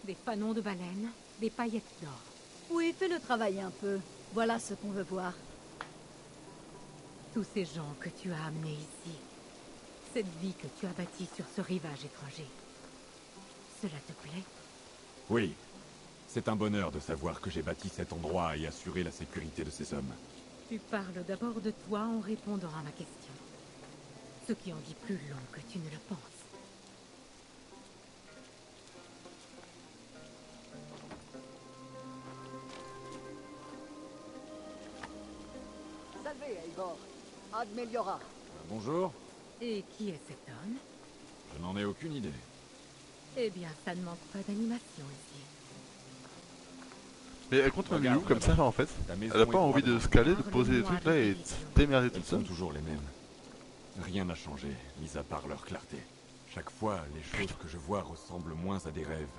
des fanons de baleine, des paillettes d'or. Oui, fais-le travailler un peu. Voilà ce qu'on veut voir. Tous ces gens que tu as amenés ici. Cette vie que tu as bâtie sur ce rivage étranger. Cela te plaît? Oui. C'est un bonheur de savoir que j'ai bâti cet endroit et assuré la sécurité de ces hommes. Tu parles d'abord de toi en répondant à ma question. Ce qui en dit plus long que tu ne le penses. Salve, Eivor. Admeliora. Bonjour. Et qui est cet homme? Je n'en ai aucune idée. Eh bien, ça ne manque pas d'animation ici. Mais elle compte même où comme ça là en fait? Elle a pas envie de se caler, de poser des trucs là et de se démerder toute Elles sont seule? toujours les mêmes. Rien n'a changé, mis à part leur clarté. Chaque fois, les choses que je vois ressemblent moins à des rêves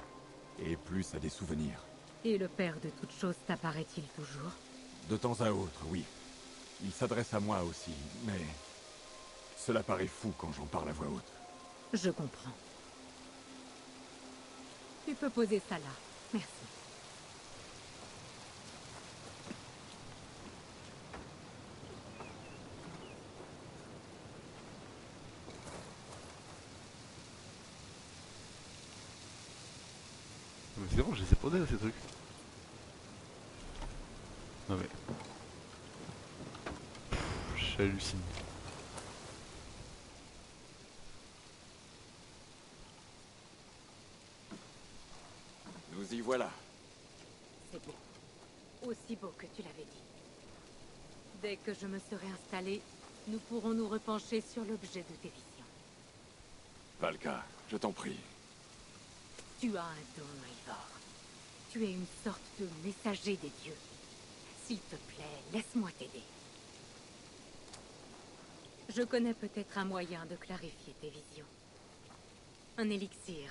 et plus à des souvenirs. Et le père de toutes choses t'apparaît-il toujours? De temps à autre, oui. Il s'adresse à moi aussi, mais cela paraît fou quand j'en parle à voix haute. Je comprends. Tu peux poser ça là. Merci. Mais c'est bon, je les ai posés là ces trucs. Non mais... J'hallucine. Nous y voilà. C'est beau. Aussi beau que tu l'avais dit. Dès que je me serai installé, nous pourrons nous repencher sur l'objet de tes visions. Valka, je t'en prie. Tu as un don, Eivor. Tu es une sorte de messager des dieux. S'il te plaît, laisse-moi t'aider. Je connais peut-être un moyen de clarifier tes visions. Un élixir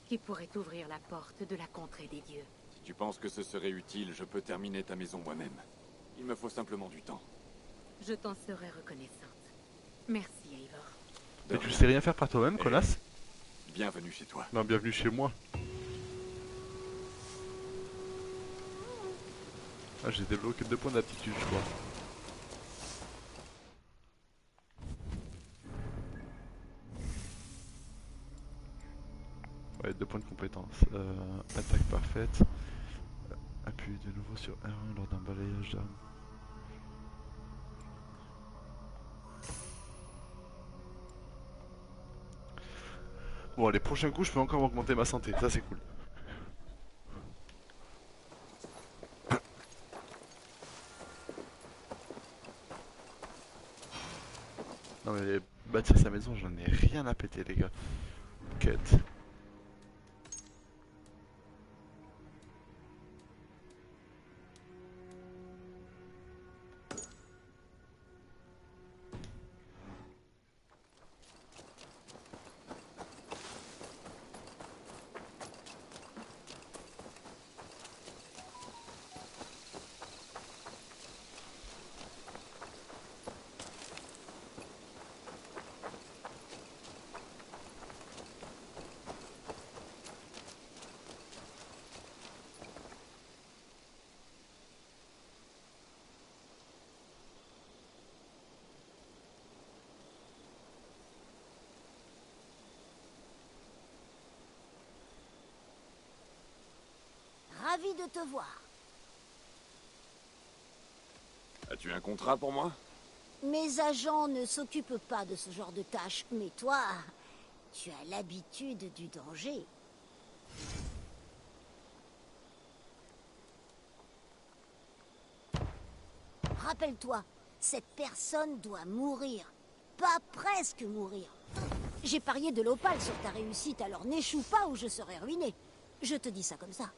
qui pourrait ouvrir la porte de la contrée des dieux. Si tu penses que ce serait utile, je peux terminer ta maison moi-même. Il me faut simplement du temps. Je t'en serai reconnaissante. Merci, Eivor. Mais tu sais rien faire par toi-même, connasse? Bienvenue chez toi. Non, bienvenue chez moi. Ah, j'ai débloqué 2 points d'aptitude, je crois. Ouais, 2 points de compétence. Attaque parfaite. Appuie de nouveau sur R1 lors d'un balayage d'armes. Bon, les prochains coups, je peux encore augmenter ma santé. Ça, c'est cool. Non mais bâtir sa maison, j'en ai rien à péter les gars. Quête. Ravi de te voir. As-tu un contrat pour moi? Mes agents ne s'occupent pas de ce genre de tâches, mais toi, tu as l'habitude du danger. Rappelle-toi, cette personne doit mourir. Pas presque mourir. J'ai parié de l'opale sur ta réussite, alors n'échoue pas ou je serai ruiné. Je te dis ça comme ça.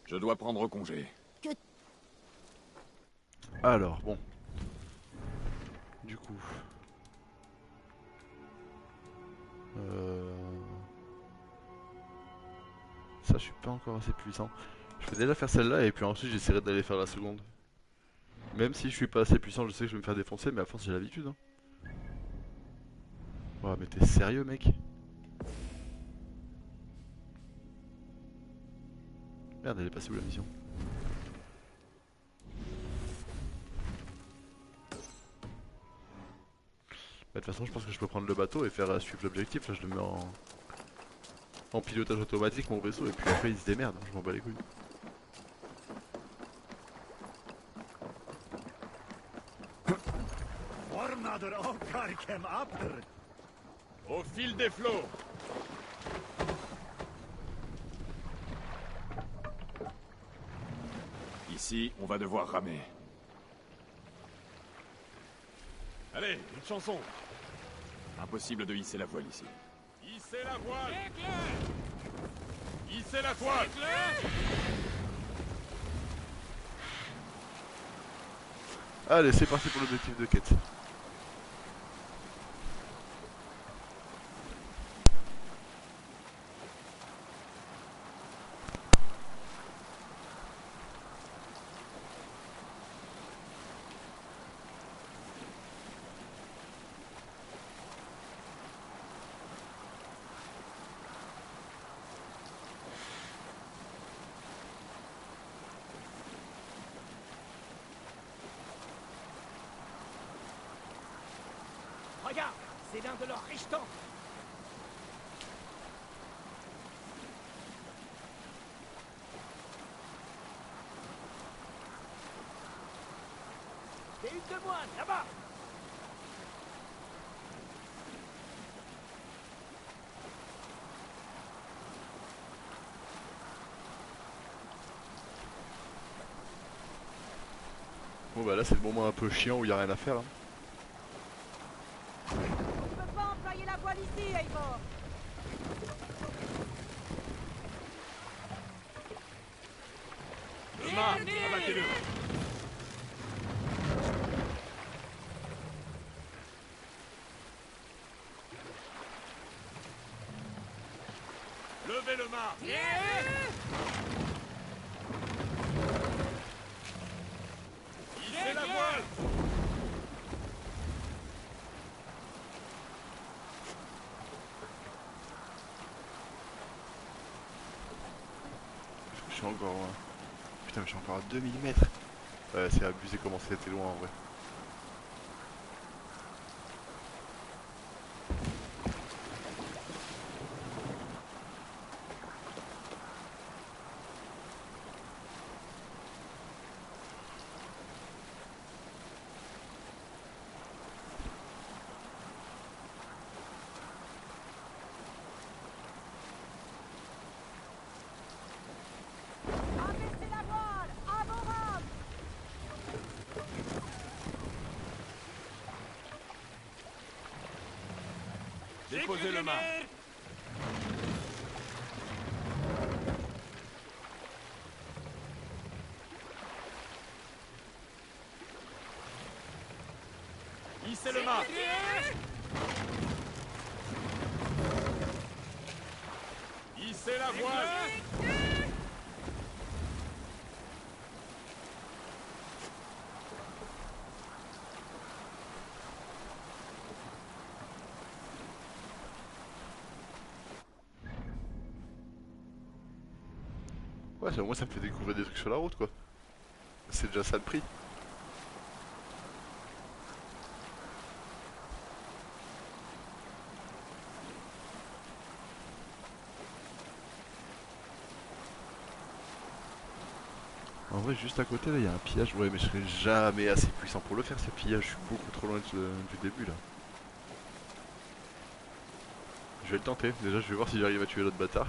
Je dois prendre congé. Que... Alors, bon. Du coup... Ça, je suis pas encore assez puissant. Je vais déjà faire celle-là et puis ensuite j'essaierai d'aller faire la seconde. Même si je suis pas assez puissant, je sais que je vais me faire défoncer, mais à force j'ai l'habitude. Hein. Ouais, mais t'es sérieux, mec? Merde, elle est passée où la mission? Bah, de toute façon, je pense que je peux prendre le bateau et faire suivre l'objectif. Là, je le mets en pilotage automatique, mon vaisseau, et puis après, il se démerde. Je m'en bats les couilles. Au fil des flots. Ici, on va devoir ramer. Allez, une chanson. Impossible de hisser la voile ici. Hissez la voile. Hissez la toile. Allez, c'est parti pour l'objectif de quête. Regarde, c'est l'un de leurs richtons. Et une de moine, là-bas. Bon bah là c'est le moment un peu chiant où il n'y a rien à faire. Hein. Tu peux pas employer la voile ici, Eivor. Le mât, abattez-le. Levez le mât. Hissez la voile. Je suis encore loin. Putain mais je suis encore à 2 mm. Ouais c'est abusé comment c'était loin en vrai. Abaissez la voile, à vos rames. Déposez le mât. Hissez le mât. Hissez la voile. Ouais au moins ça me fait découvrir des trucs sur la route quoi. C'est déjà ça le prix. En vrai juste à côté là il y a un pillage, ouais mais je serai jamais assez puissant pour le faire ce pillage, je suis beaucoup trop loin du début là. Je vais le tenter, déjà je vais voir si j'arrive à tuer l'autre bâtard.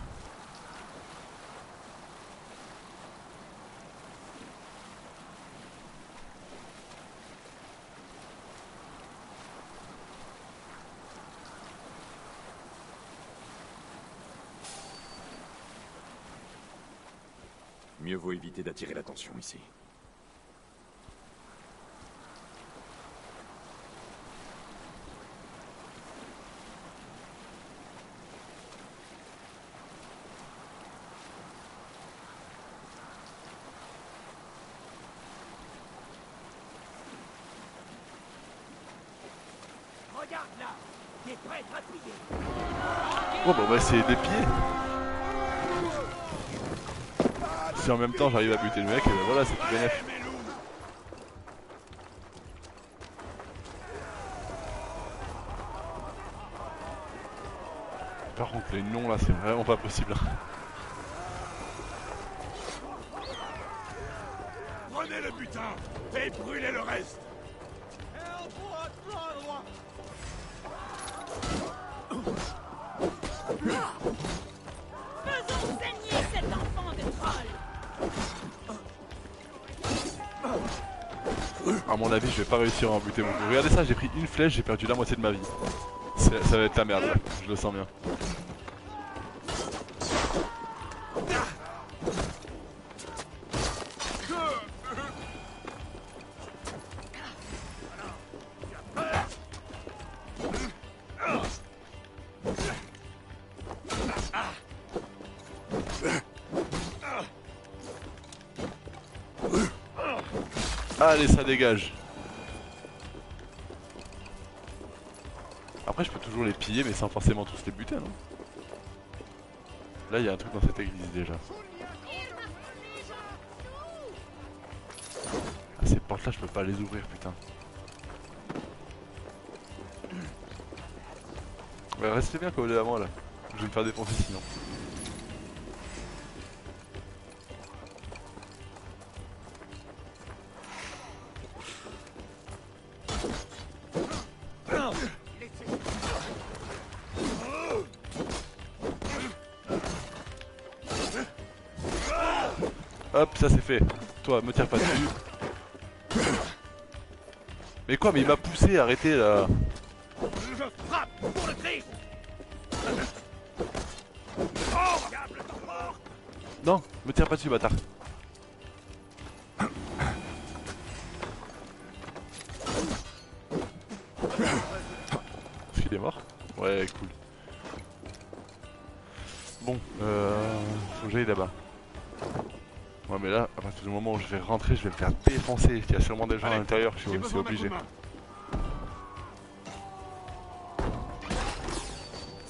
Mieux vaut éviter d'attirer l'attention ici. Regarde là. Des prêtres à plier. Bon bah on va essayer de les piller. Si en même temps j'arrive à buter le mec, et ben voilà c'est tout bénef. Par contre les noms là c'est vraiment pas possible. Prenez le butin et brûlez le reste. Faisons saigner cet enfant de troll. À mon avis, je vais pas réussir à en buter beaucoup. Regardez ça, j'ai pris une flèche, j'ai perdu la moitié de ma vie. Ça va être la merde, là. Je le sens bien. Allez, ça dégage. Après, je peux toujours les piller, mais sans forcément tous les buter, non? Là, il y a un truc dans cette église déjà. Ah, ces portes-là, je peux pas les ouvrir, putain. Ouais, restez bien collés à moi là. Je vais me faire défoncer sinon. Hop, ça c'est fait. Toi, me tire pas dessus. Mais quoi, mais il m'a poussé, arrêtez là. Je frappe pour le Christ. Oh, diable de mort. Non, me tire pas dessus, bâtard. Est-ce qu'il est mort? Ouais, cool. Bon, faut que j'aille là-bas. Ouais, mais là, à partir du moment où je vais rentrer, je vais me faire défoncer. Il y a sûrement des gens à l'intérieur, c'est obligé.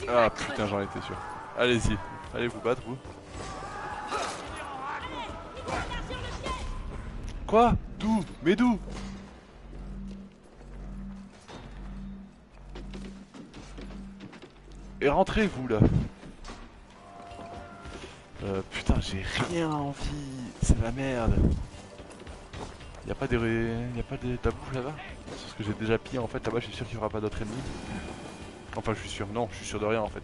Ah putain, j'en étais sûr. Allez-y, allez vous battre, vous. Quoi? D'où? Mais d'où? Et rentrez, vous, là. Putain, j'ai rien envie. C'est la merde. Y'a pas de la bouffe là-bas? C'est ce que j'ai déjà pillé en fait. Là-bas, je suis sûr qu'il y aura pas d'autres ennemis. Enfin, je suis sûr. Non, je suis sûr de rien en fait.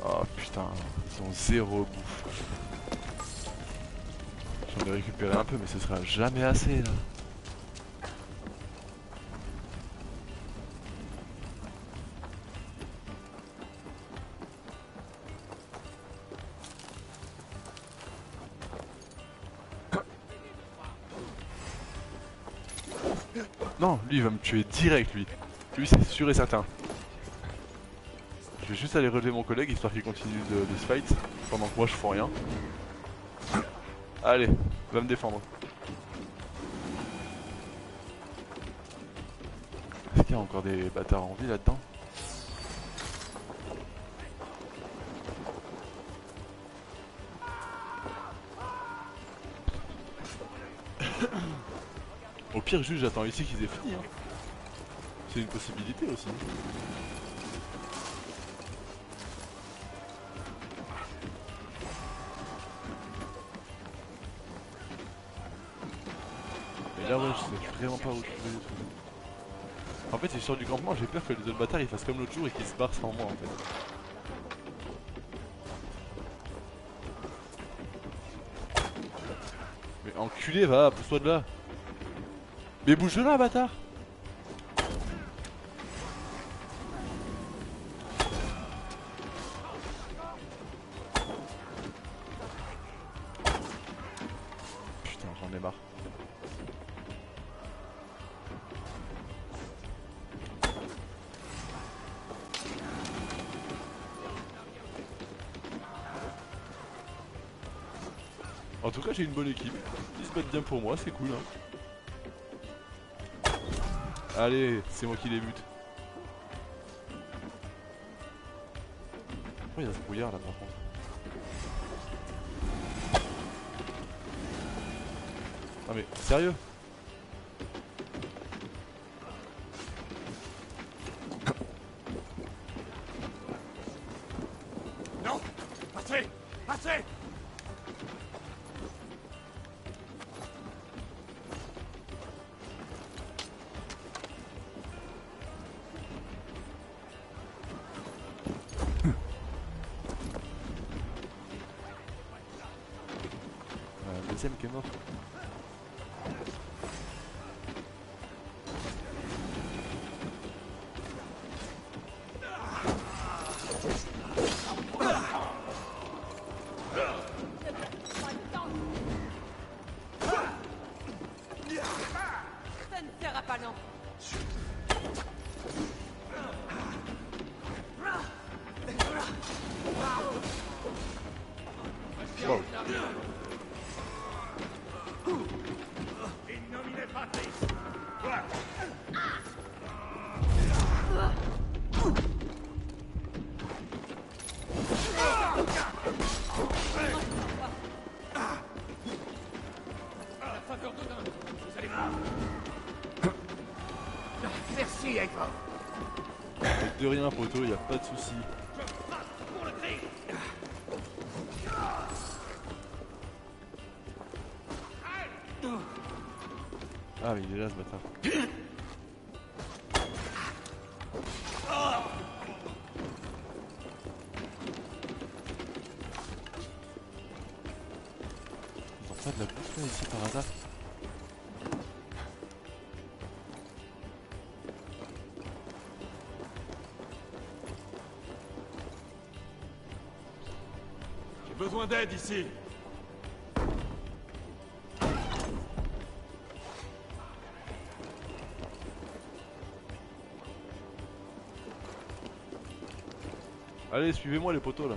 Oh putain, ils ont zéro bouffe. J'en ai récupéré un peu, mais ce sera jamais assez là. Non, lui il va me tuer direct lui. Lui c'est sûr et certain. Je vais juste aller relever mon collègue histoire qu'il continue de se fight pendant que moi je fais rien. Allez, va me défendre. Est-ce qu'il y a encore des bâtards en vie là-dedans? Au pire, juste j'attends ici qu'ils aient fini. Hein. C'est une possibilité aussi. Mais là, ouais, je sais vraiment pas où trouver les trucs. En fait, si je sors du campement, j'ai peur que les autres bâtards ils fassent comme l'autre jour et qu'ils se barrent sans moi en fait. Mais enculé, va, pousse-toi de là. Mais bouge de là, bâtard. Putain, j'en ai marre. En tout cas, j'ai une bonne équipe. Ils se battent bien pour moi, c'est cool. Hein. Allez, c'est moi qui les bute. Pourquoi il y a ce brouillard là par contre? Ah mais, sérieux? Non! Assez! Assez! 7ème qui est mort. Ça ne sert à pas, non. Wow. In nomine Patris. La faveur d'Odin, vous allez voir. Merci, Eivor. De rien, poteau, y a pas de souci. Pour le cri. Ah, mais il est là, ce bâtard. Ils ont pas de la bouffe là ici par hasard? J'ai besoin d'aide ici. Allez, suivez-moi les poteaux là.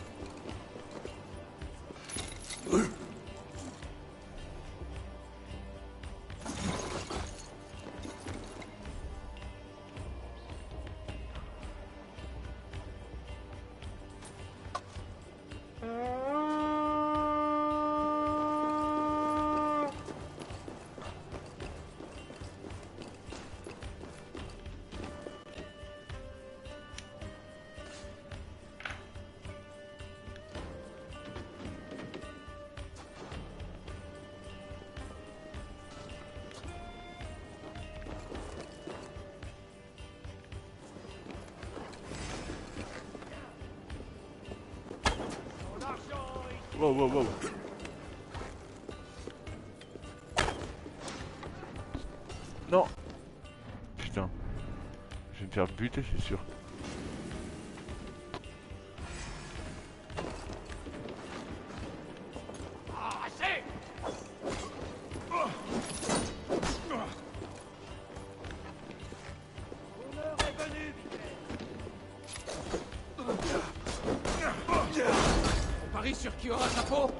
Wow, wow, wow. Non. Putain. Je vais me faire buter, c'est sûr. Assez. L'heure est venue, on parie sur qui aura sa peau.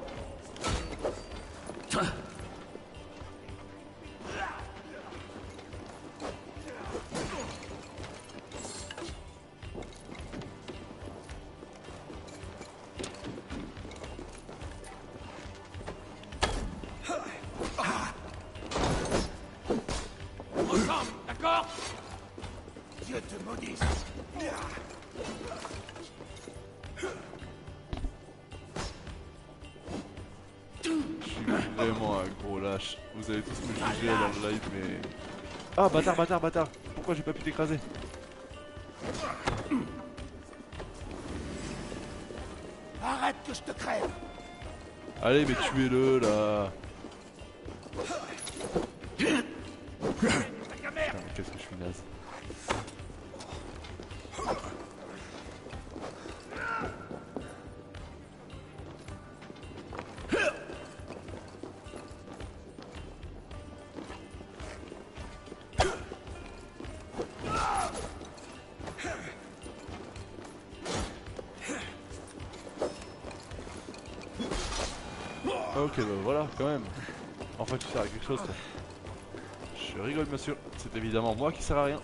Ensemble, d'accord? Dieu te maudisse. Je suis vraiment un gros lâche. Vous allez tous me juger dans le live, mais... Ah, bâtard, bâtard, bâtard. Pourquoi j'ai pas pu t'écraser? Arrête que je te crève. Allez, mais tuez-le, là. Putain, mais qu'est-ce que je suis naze. Ok, bah voilà, quand même. Enfin, tu sers à quelque chose, toi. Je rigole, monsieur. C'est évidemment moi qui sert à rien.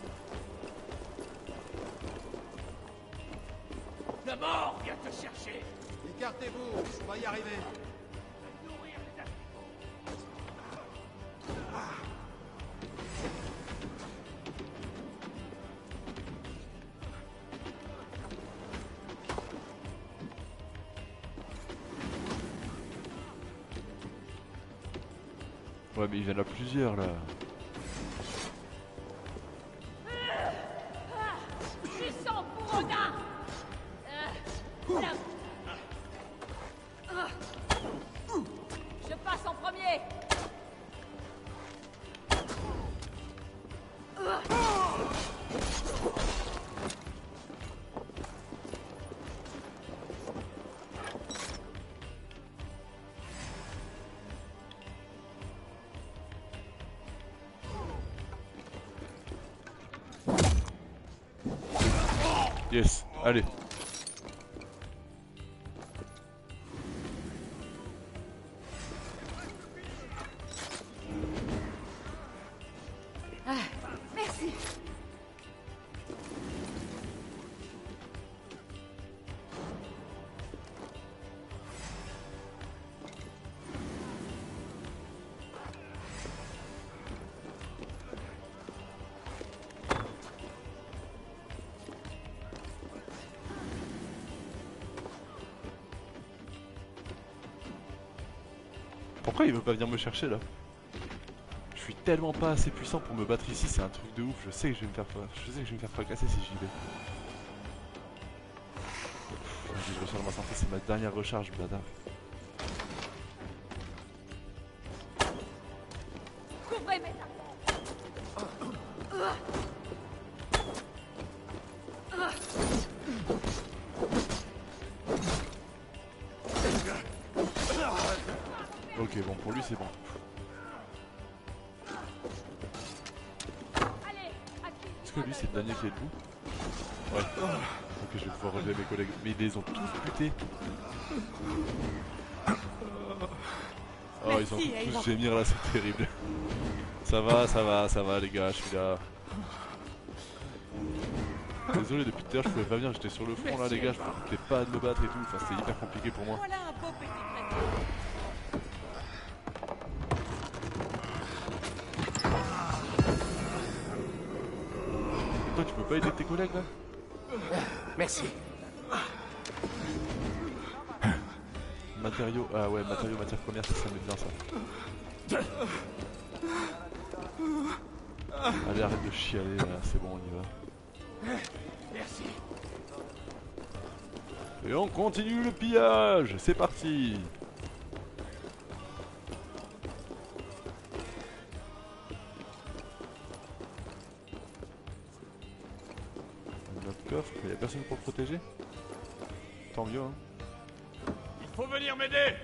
La mort vient te chercher. Écartez-vous, on va y arriver. Nourrir les animaux. Ouais, mais il y en a plusieurs, là. Du sang pour Odin. Je passe en premier. Yes, allez. Ah, merci. Pourquoi il veut pas venir me chercher là? Je suis tellement pas assez puissant pour me battre ici, c'est un truc de ouf. Je sais que je vais me faire fracasser si j'y vais. Je recharge ma santé, c'est ma dernière recharge, bâtard. Couvrez mes Ok, bon, pour lui c'est bon. Est-ce que lui c'est le dernier qui est debout? Ouais. Ok, je vais pouvoir relever mes collègues. Mais ils les ont tous butés. Oh, ils ont tous gémir là, c'est terrible. Ça va les gars, je suis là. Désolé, depuis tout à l'heure je pouvais pas venir, j'étais sur le front là les gars, je pouvais pas de me battre et tout, enfin c'était hyper compliqué pour moi. Voilà un beau petit plateau. Toi tu peux pas aider tes collègues là? Merci. Matériaux, ah ouais, matériaux, matières premières, ça m'aide bien ça. Allez, arrête de chialer là, c'est bon, on y va. Merci. Et on continue le pillage, c'est parti. Notre coffre, il y a personne pour le protéger? Tant mieux hein. Il faut venir m'aider.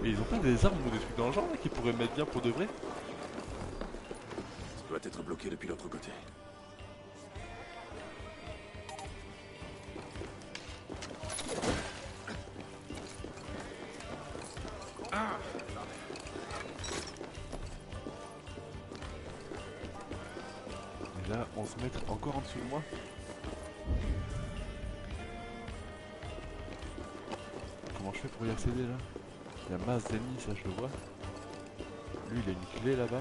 Et ils ont pas des armes ou des trucs dans le genre là qui pourraient mettre bien pour de vrai? Ça doit être bloqué depuis l'autre côté. Et là, 11 mètres encore en dessous de moi. Comment je fais pour y accéder là? Il y a masse d'ennemis, ça je le vois. Lui il a une clé là-bas.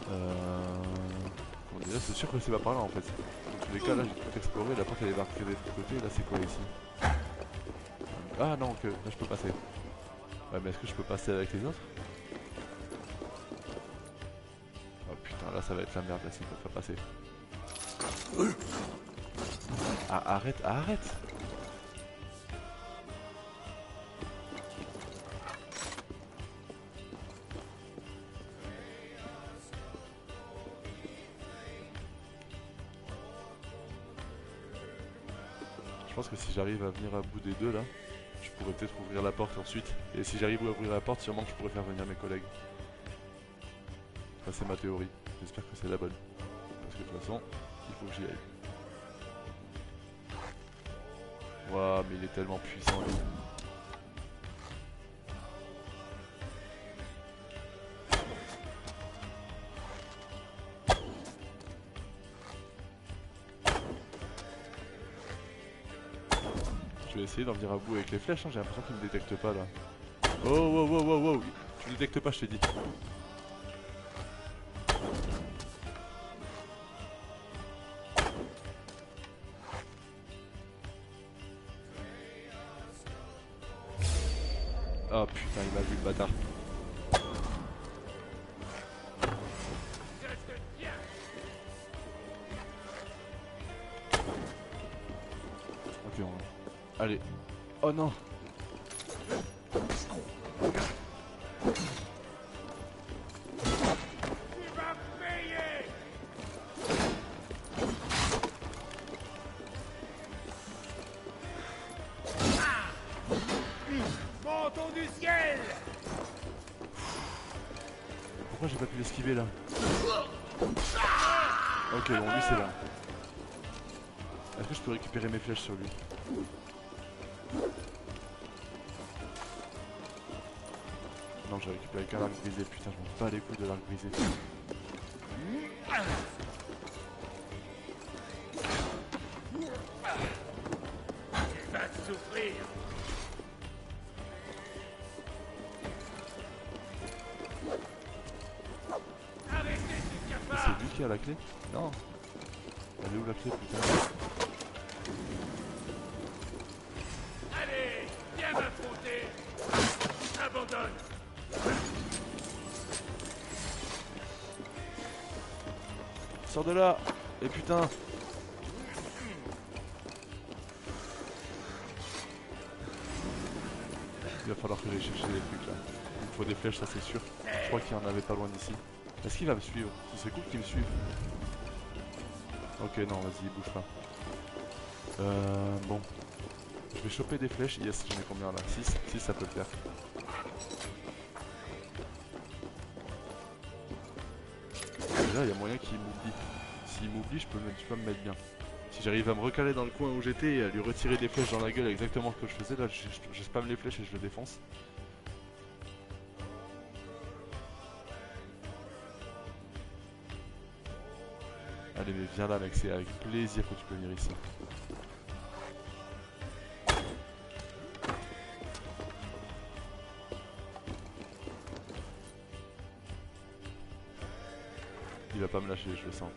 Comment dire, c'est sûr que c'est pas par là en fait. Dans tous les cas là j'ai tout exploré, la porte elle est marquée de l'autre côté, là c'est quoi ici? Ah non, que là je peux passer. Ouais mais est-ce que je peux passer avec les autres? Oh putain là ça va être la merde là s'ils peuvent pas passer. Ah arrête, arrête! Je pense que si j'arrive à venir à bout des deux là, je pourrais peut-être ouvrir la porte ensuite. Et si j'arrive à ouvrir la porte, sûrement que je pourrais faire venir mes collègues. Ça c'est ma théorie. J'espère que c'est la bonne. Parce que de toute façon, il faut que j'y aille. Waouh, mais il est tellement puissant lui. Je vais essayer d'en venir à bout avec les flèches, hein. J'ai l'impression qu'il me détecte pas là. Oh wow wow wow wow, tu détectes pas je t'ai dit. Oh putain il m'a vu le bâtard. Ok on... Allez. Oh non. fantôme du ciel! Pourquoi j'ai pas pu l'esquiver là? Ok, bon, lui c'est là. Est-ce que je peux récupérer mes flèches sur lui? Non, j'ai récupéré qu'un arc brisé. Putain, je m'en bats les couilles de l'arc brisé. Il va souffrir! C'est lui qui a la clé? Non. Elle est où la clé, putain? Allez, viens m'affronter! Abandonne! Sors de là! Et putain! Il va falloir que j'aille chercher des trucs là. Il me faut des flèches, ça c'est sûr. Je crois qu'il y en avait pas loin d'ici. Est-ce qu'il va me suivre? C'est cool qu'il me suive. Ok, non, vas-y, bouge pas. Bon. Je vais choper des flèches. Yes, j'en ai combien là? 6? 6, ça peut le faire. Déjà, il y a moyen qu'il m'oublie. S'il m'oublie, je peux me mettre bien. Si j'arrive à me recaler dans le coin où j'étais et à lui retirer des flèches dans la gueule exactement ce que je faisais, là, je spamme les flèches et je le défonce. Allez, mais viens là, mec, c'est avec plaisir que tu peux venir ici. Il va pas me lâcher, je le sens.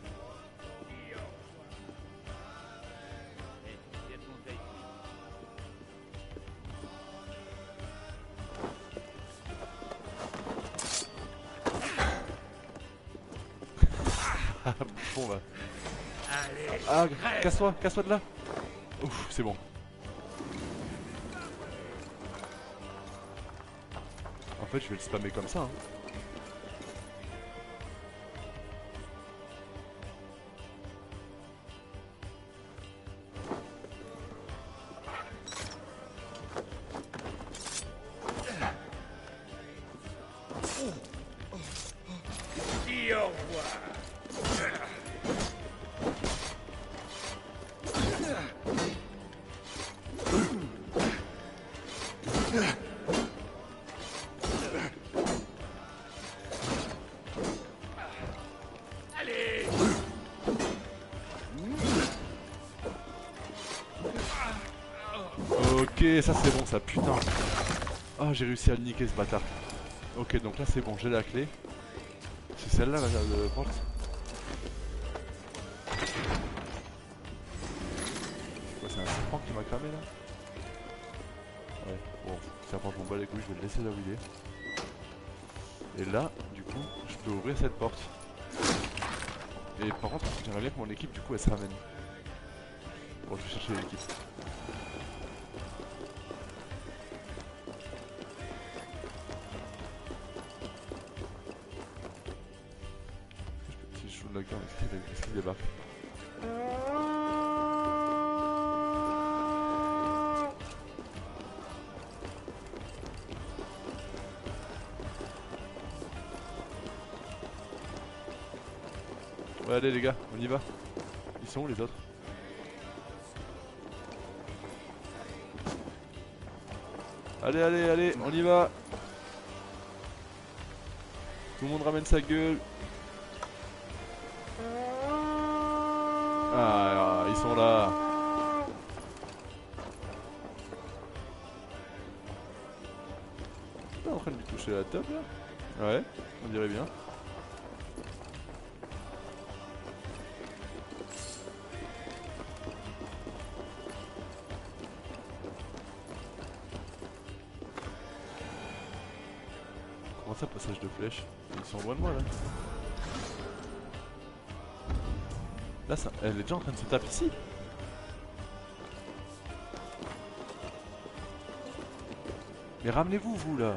Ah, bon va. Ah, casse-toi de là. Ouf, c'est bon. En fait, je vais le spammer comme ça. Hein. Dis au revoir. Allez. Ok, ça c'est bon, ça putain. Ah, j'ai réussi à le niquer ce bâtard. Ok, donc là c'est bon, j'ai la clé. C'est celle-là la porte. Ouais, c'est un serpent qui m'a cramé là. Ouais, bon, serpent, je m'en bats les couilles, je vais le laisser là où il est. Et là, du coup, je peux ouvrir cette porte. Et par contre, j'aimerais bien que mon équipe, du coup, elle se ramène. Bon, je vais chercher l'équipe. Si je joue le lockdown, est-ce qu'il débarque? Ouais, allez les gars, on y va. Ils sont où les autres? Allez, allez, allez, on y va. Tout le monde ramène sa gueule. Ah, ils sont là. Je suis pas en train de lui toucher la table là? Ouais, on dirait bien. Comment ça, passage de flèche? Ils sont loin de moi là. Là, ça, elle est déjà en train de se taper ici. Mais ramenez-vous, vous là.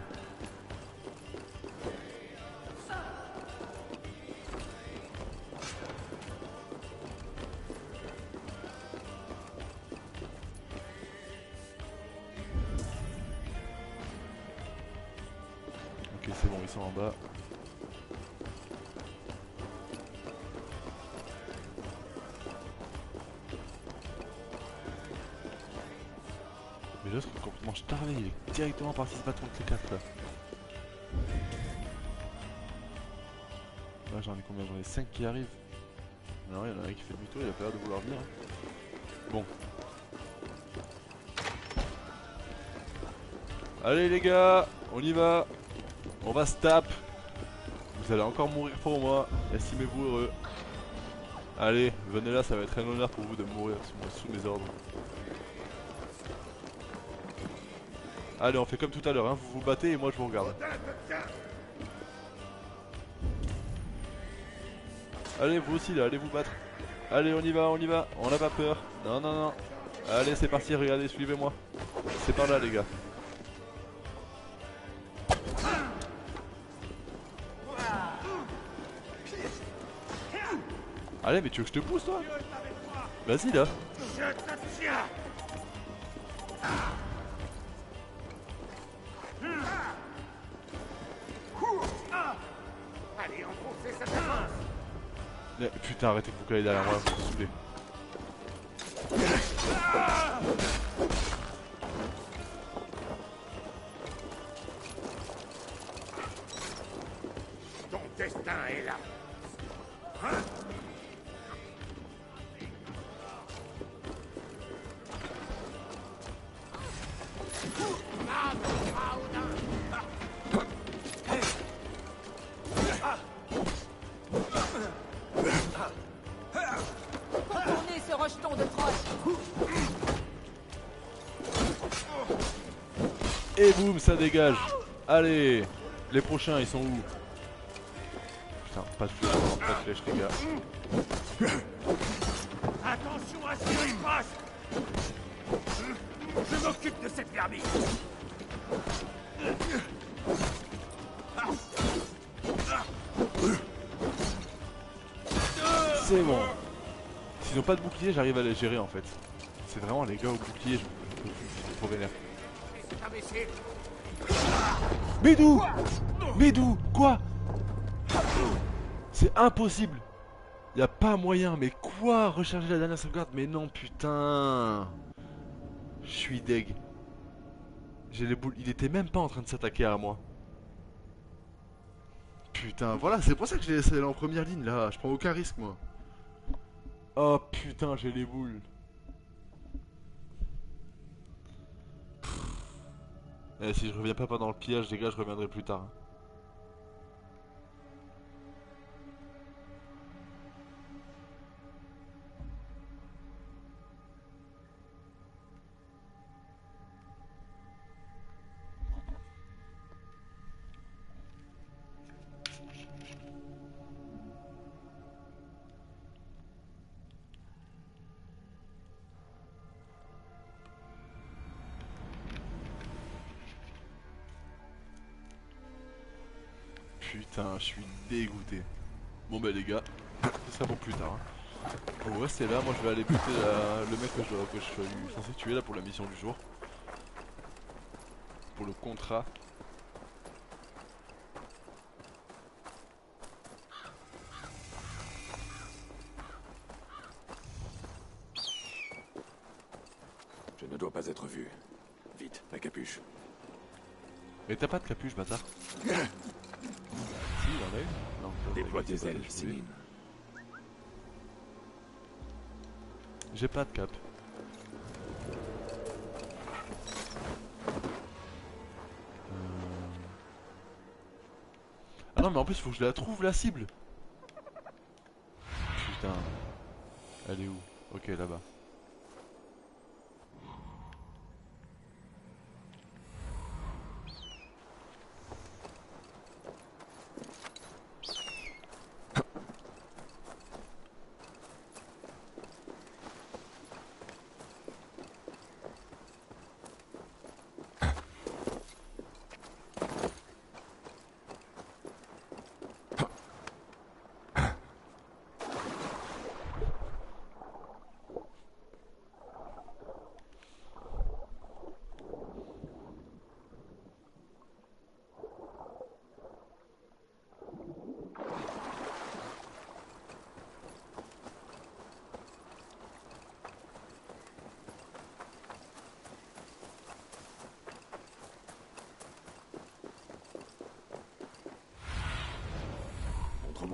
Ok, c'est bon, ils sont en bas. Mais l'autre est complètement starvé, il est directement parti se battre contre les 4 là. Là j'en ai combien? J'en ai 5 qui arrivent. Non, il y en a un qui fait demi-tour, il a pas l'air de vouloir venir. Bon. Allez les gars, on y va. On va se taper. Vous allez encore mourir pour moi. Estimez-vous heureux. Allez, venez là, ça va être un honneur pour vous de mourir sous mes ordres. Allez, on fait comme tout à l'heure, hein. Vous vous battez et moi je vous regarde. Allez, vous aussi là, allez vous battre. Allez, on y va, on y va. On n'a pas peur. Non, non, non. Allez, c'est parti, regardez, suivez-moi. C'est par là, les gars. Allez, mais tu veux que je te pousse, toi? Vas-y, là. Je te tiens. Allez, enfoncez cette avance. Mais, putain, arrêtez de vous caler derrière moi, vous me saoulez. Ton destin est là. Contournez ce rejeton de troche. Et boum, ça dégage. Allez, les prochains, ils sont où? Putain, pas de flèche, les gars. Attention à ce qu'il passe. Je m'occupe de cette vermine. C'est bon. S'ils ont pas de bouclier, j'arrive à les gérer en fait. C'est vraiment les gars au bouclier, je peux plus, c'est trop vénère. Mais d'où? Mais d'où? Quoi? C'est impossible. Y a pas moyen, mais quoi? Recharger la dernière sauvegarde? Mais non, putain. Je suis deg. J'ai les boules. Il était même pas en train de s'attaquer à moi. Putain, voilà, c'est pour ça que je l'ai laissé aller en première ligne là. Je prends aucun risque, moi. Oh putain, j'ai les boules. Et si je reviens pas pendant le pillage, les gars, je reviendrai plus tard. Putain, je suis dégoûté. Bon bah les gars, ce sera pour plus tard. Hein. Vous restez là, moi je vais aller buter le mec que je suis censé tuer là pour la mission du jour. Pour le contrat. Je ne dois pas être vu. Vite, la capuche. Mais t'as pas de capuche, bâtard. Si, il en a une. Non, déploie tes ailes, Céline. J'ai pas de cap. Ah non mais en plus faut que je la trouve la cible. Putain. Elle est où? Ok, là-bas.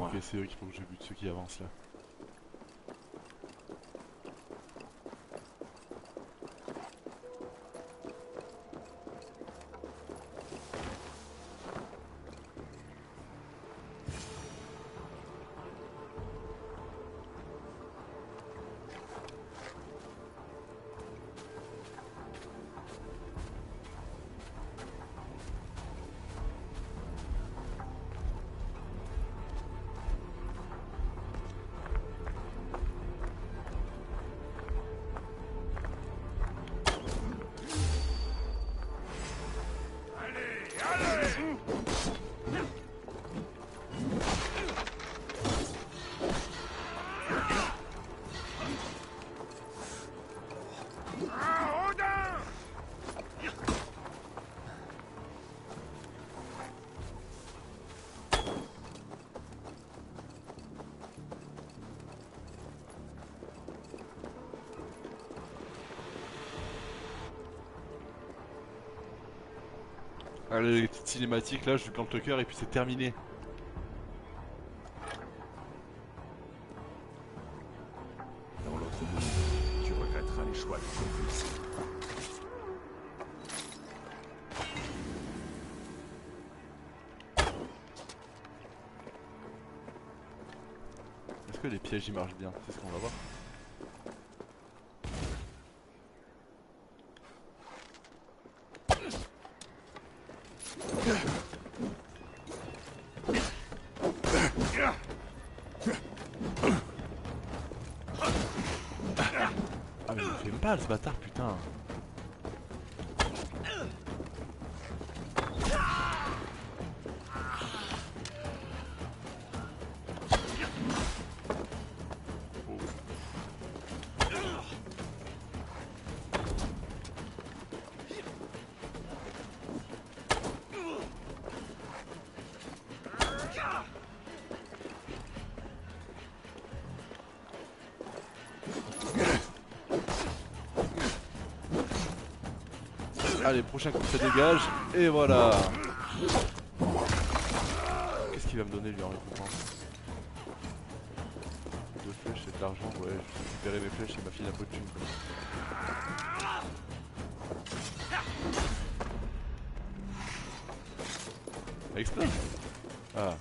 moi. Ok, c'est eux qu'il faut que je bute, ceux qui avancent là. Allez, les petites cinématiques là, je lui plante le cœur et puis c'est terminé. Dans l'autre monde, tu regretteras les choix que tu as faits ici. Est-ce que les pièges ils marchent bien? C'est ce qu'on va voir. Ah mais il me fait mal ce bâtard, putain. Allez, prochain coup, ça dégage. Et voilà. Qu'est-ce qu'il va me donner lui en récompense? 2 flèches, c'est de l'argent. Ouais, je vais récupérer mes flèches et ma fille un peu de thune. Ça explose. Ah.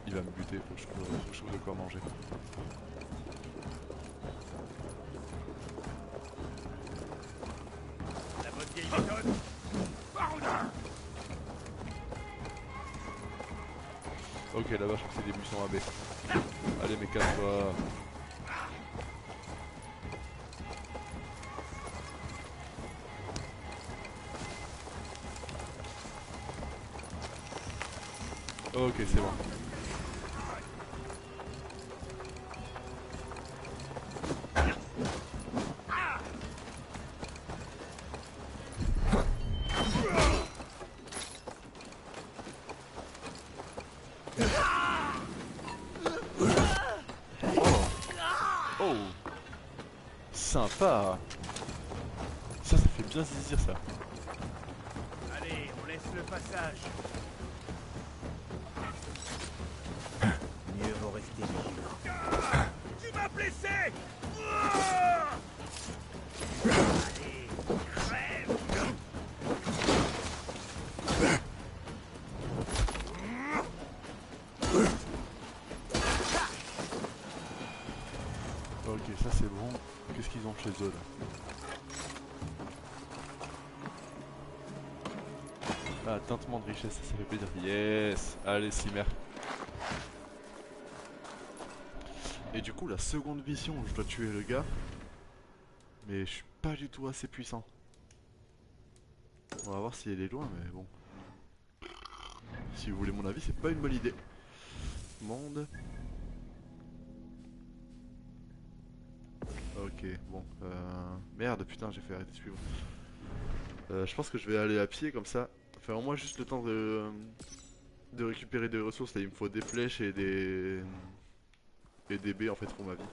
Il va me buter, faut que je trouve de quoi manger. La bonne vieille méthode. Baroudin. Ok, là-bas, je crois que c'est des buissons AB. Allez, mais casse-toi. Ok, c'est bon. Oh, sympa. Ça fait bien saisir ça. Allez, on laisse le passage. Mieux vaut rester vigilant. Tu m'as blessé. Allez, crève. Ok, ça c'est bon. Qu'est-ce qu'ils ont chez eux là? Ah, teintement de richesse, ça fait plaisir. Yes. Allez, Cimer. Et du coup, la seconde mission, je dois tuer le gars. Mais je suis pas du tout assez puissant. On va voir si elle est loin, mais bon. Si vous voulez mon avis, c'est pas une bonne idée. Monde. Ok, Ok, bon. Merde, putain, j'ai fait arrêter de suivre. Je pense que je vais aller à pied comme ça. Faire au moins juste le temps de récupérer des ressources. Là, il me faut des flèches et des baies en fait pour ma vie.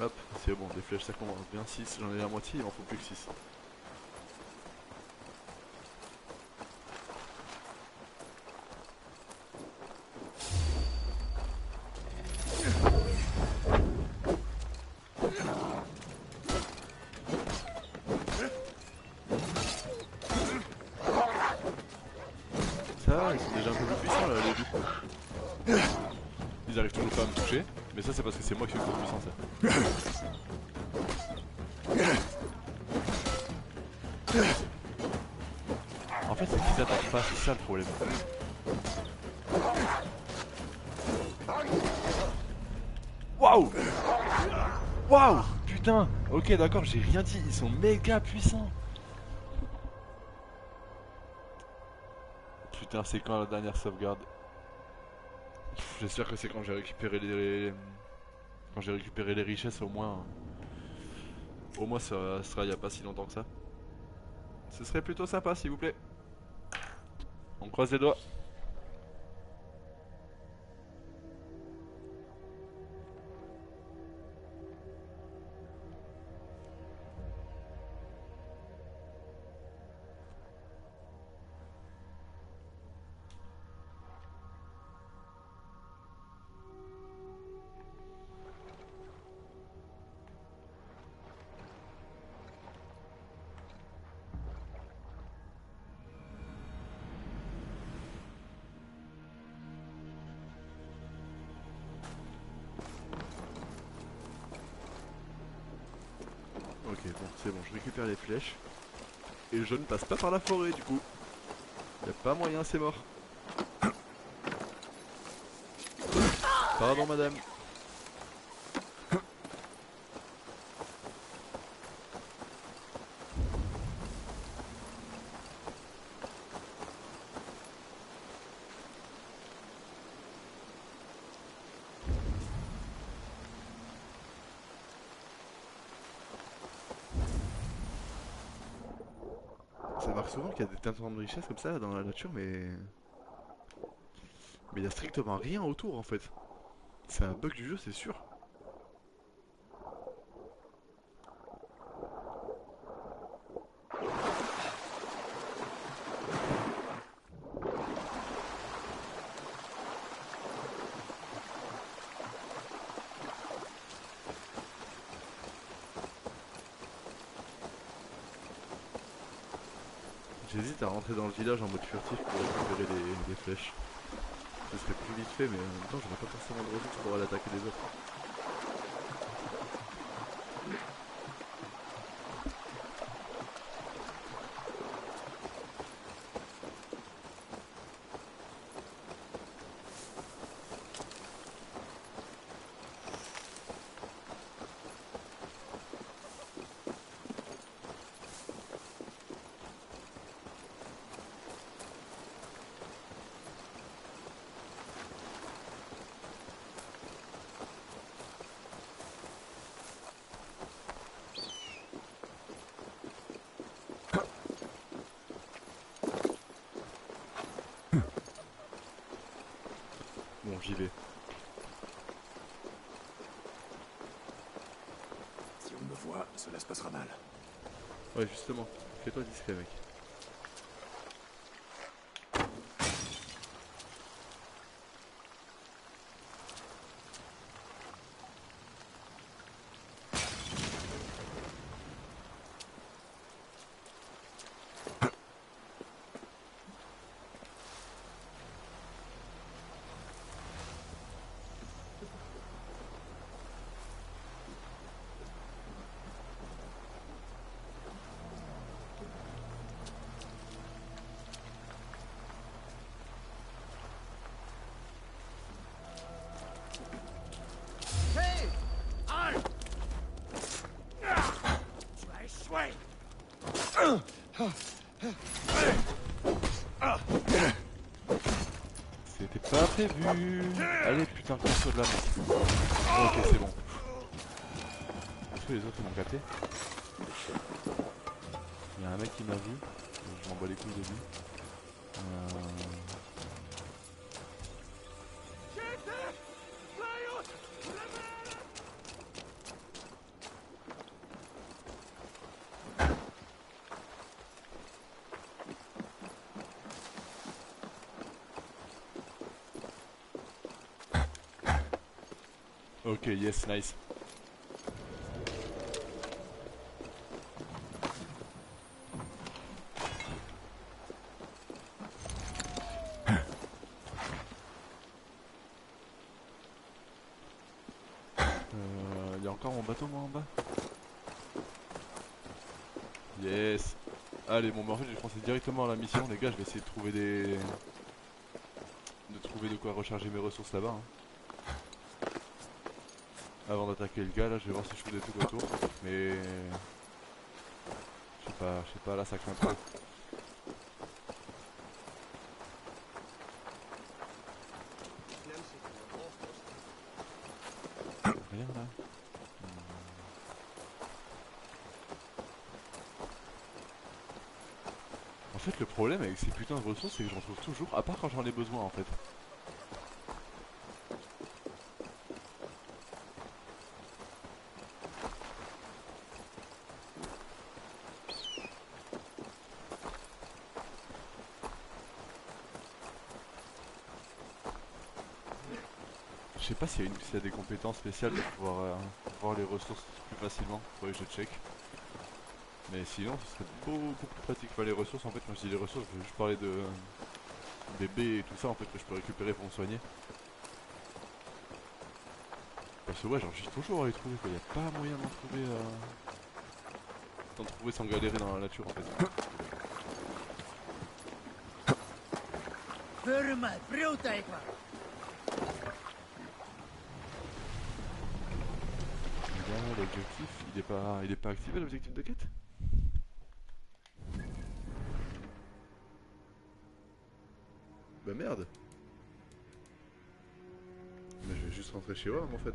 Hop, c'est bon, des flèches ça commence bien. 6, j'en ai la moitié, il m'en faut plus que 6. Ça, ils sont déjà un peu plus puissants là, les loups. Ils arrivent toujours pas à me toucher, mais ça c'est parce que c'est moi qui suis le plus puissant ça. En fait c'est qu'ils attaquent pas, c'est ça le problème. Waouh! Waouh! Putain! Ok d'accord, j'ai rien dit, ils sont méga puissants! Putain, c'est quand la dernière sauvegarde? J'espère que c'est quand j'ai récupéré les richesses au moins. Au moins ça sera il y a pas si longtemps que ça. Ce serait plutôt sympa s'il vous plaît. On croise les doigts. Ok, bon, c'est bon, je récupère les flèches. Et je ne passe pas par la forêt du coup. Y'a pas moyen, c'est mort. Pardon madame. Ça marque souvent qu'il y a des tentants de richesse comme ça dans la nature, mais il y a strictement rien autour en fait. C'est un bug du jeu, c'est sûr. J'hésite à rentrer dans le village en mode furtif pour récupérer des flèches. Ce serait plus vite fait, mais en même temps, j'aurais pas forcément de ressources pour aller attaquer les autres. Bon, j'y vais. Si on me voit, cela se passera mal. Ouais, justement. Fais-toi discret, mec. C'est pas prévu. Allez putain, qu'on soit de là. Ok, c'est bon. Est-ce que les autres ils m'ont capté? Il y a un mec qui m'a vu. Je m'en bats les couilles de lui. Ok, yes, nice. Il y a encore mon bateau moi en bas. Yes. Allez bon bah en fait je vais penser directement à la mission les gars, je vais essayer de trouver de quoi recharger mes ressources là-bas. Hein. Avant d'attaquer le gars là, je vais voir si je trouve des trucs autour. Mais je sais pas là ça craint trop. Rien là. En fait le problème avec ces putains de ressources c'est que j'en trouve toujours, à part quand j'en ai besoin en fait. Je sais pas s'il y a des compétences spéciales pour pouvoir voir les ressources plus facilement, faudrait que je check. Mais sinon ce serait beaucoup plus pratique. Enfin les ressources en fait, quand je dis les ressources, je vais juste parler de des baies et tout ça en fait que je peux récupérer pour me soigner. Parce que ouais genre j'ai toujours à les trouver quoi, y a pas moyen d'en trouver sans galérer dans la nature en fait. L'objectif, il est pas activé l'objectif de quête? Bah merde. Mais je vais juste rentrer chez moi en fait.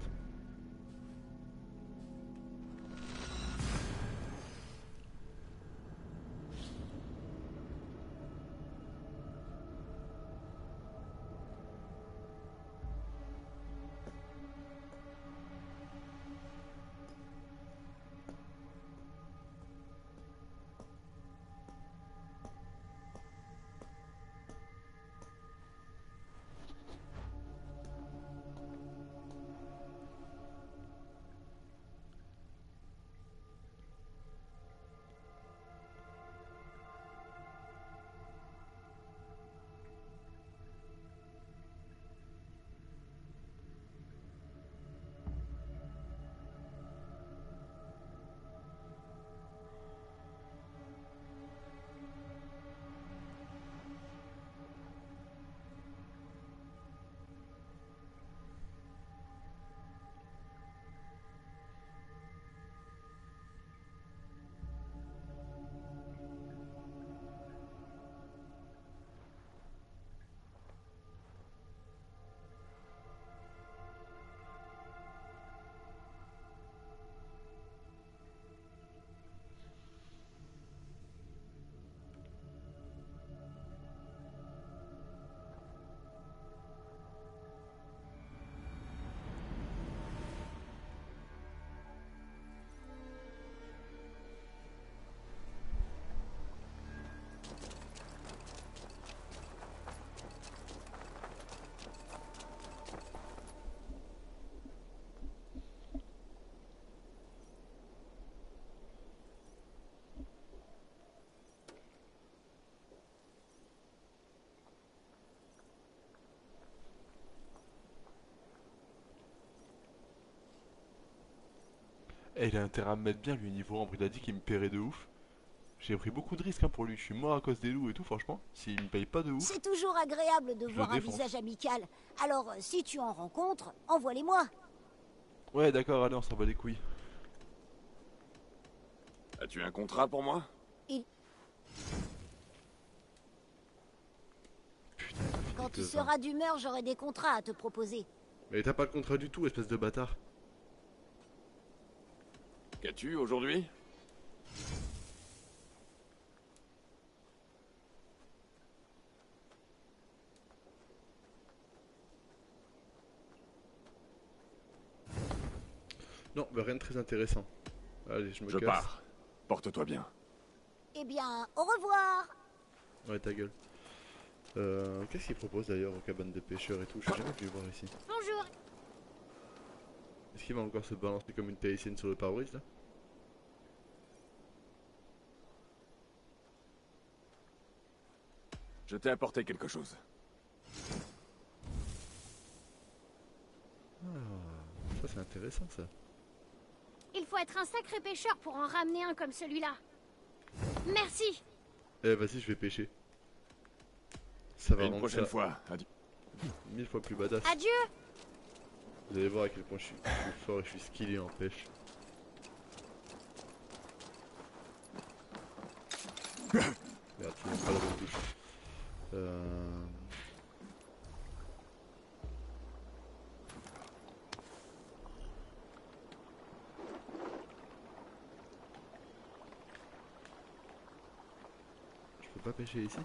Et il a intérêt à me mettre bien lui niveau ambre, il a dit qu'il me paierait de ouf. J'ai pris beaucoup de risques hein, pour lui, je suis mort à cause des loups et tout franchement. S'il me paye pas de ouf. C'est toujours agréable de voir un visage amical. Alors si tu en rencontres, envoie-les-moi. Ouais d'accord, allez on s'en bat les couilles. As-tu un contrat pour moi? Putain, Quand tu que seras d'humeur, j'aurai des contrats à te proposer. Mais t'as pas de contrat du tout, espèce de bâtard. Qu'as-tu aujourd'hui? Non, bah rien de très intéressant. Allez, je me casse. Je pars. Porte-toi bien. Eh bien, au revoir. Ouais, ta gueule. Qu'est-ce qu'il propose d'ailleurs aux cabanes de pêcheurs et tout? Je sais jamais pu voir ici. Bonjour. Est-ce qu'il va encore se balancer comme une Tahitienne sur le pare-brise là? Je t'ai apporté quelque chose. Ah, ça c'est intéressant ça. Il faut être un sacré pêcheur pour en ramener un comme celui-là. Merci. Eh vas-y, je vais pêcher. Ça va Une rendre prochaine ça fois. Adieu. 1000 fois plus badass. Adieu. Vous allez voir à quel point je suis fort et je suis skillé en pêche. Merde, tu n'as pas la bonne touche. Je peux pas pêcher ici?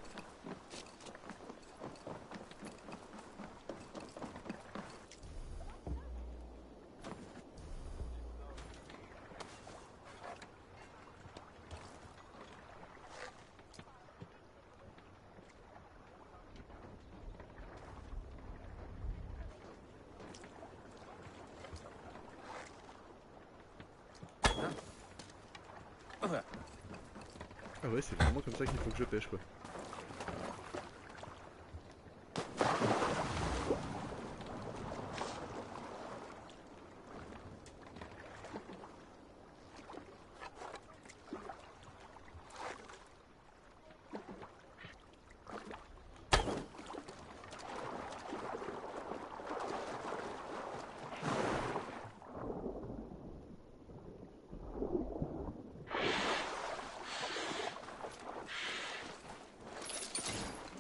Ah ouais, c'est vraiment comme ça qu'il faut que je pêche quoi.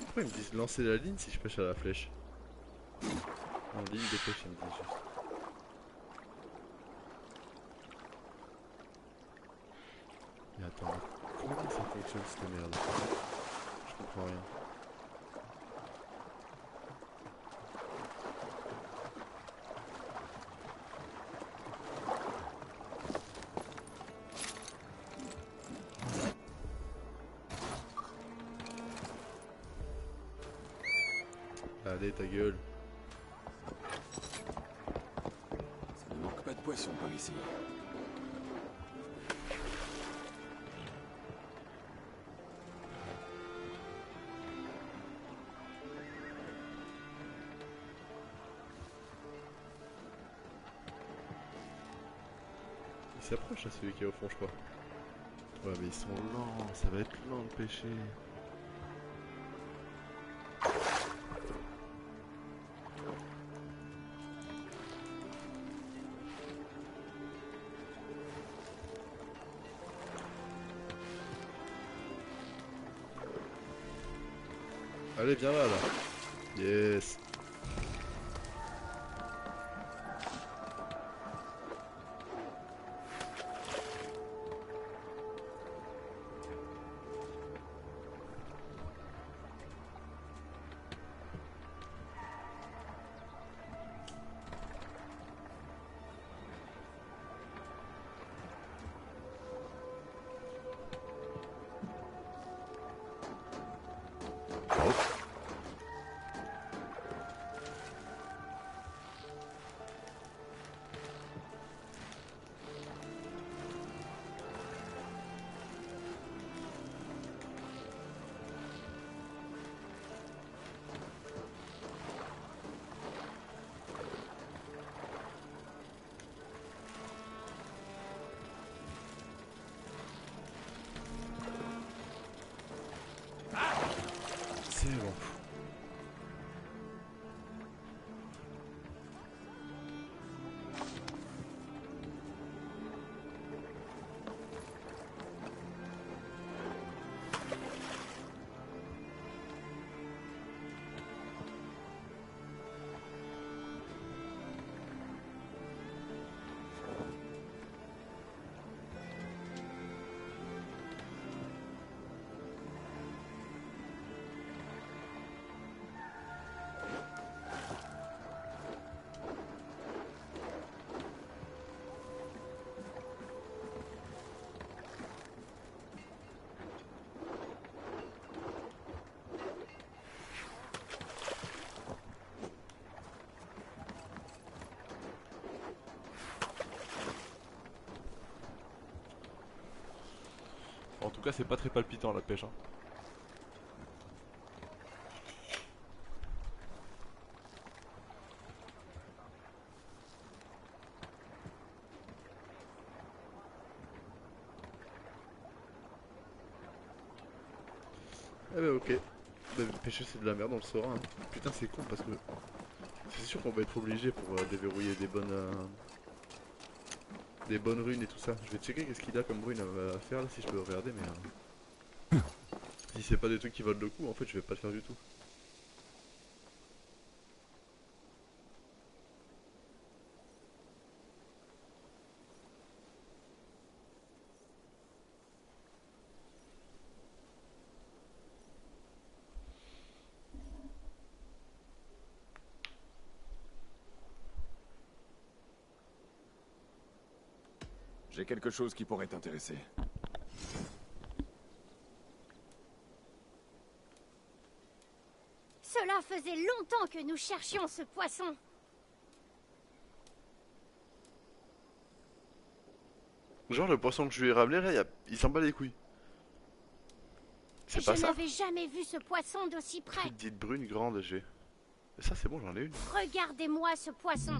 Pourquoi ils me disent lancer la ligne si je pêche à la flèche? En ligne de pêche, ils me disent juste. Mais attends, comment ça fonctionne cette merde? Je comprends rien. Allez, ta gueule. Ça ne manque pas de poissons par ici. Il s'approche à celui qui est au fond, je crois. Ouais, mais ils sont lents, ça va être lent de pêcher. Allez, viens là, là. Yes. tout cas c'est pas très palpitant la pêche hein. Ah bah ok. Bah, pêcher c'est de la merde, on le saura. Hein. Putain c'est con parce que c'est sûr qu'on va être obligé pour déverrouiller des bonnes runes et tout ça. Je vais checker qu'est-ce qu'il a comme rune à faire là si je peux regarder mais si c'est pas des trucs qui valent le coup en fait je vais pas le faire du tout. J'ai quelque chose qui pourrait t'intéresser. Cela faisait longtemps que nous cherchions ce poisson. Genre le poisson que je lui ai ramené là, il s'en bat les couilles. C'est pas Je ça. n'avais jamais vu ce poisson d'aussi près. Petite dite brune grande j'ai. Et ça c'est bon j'en ai une. Regardez-moi ce poisson.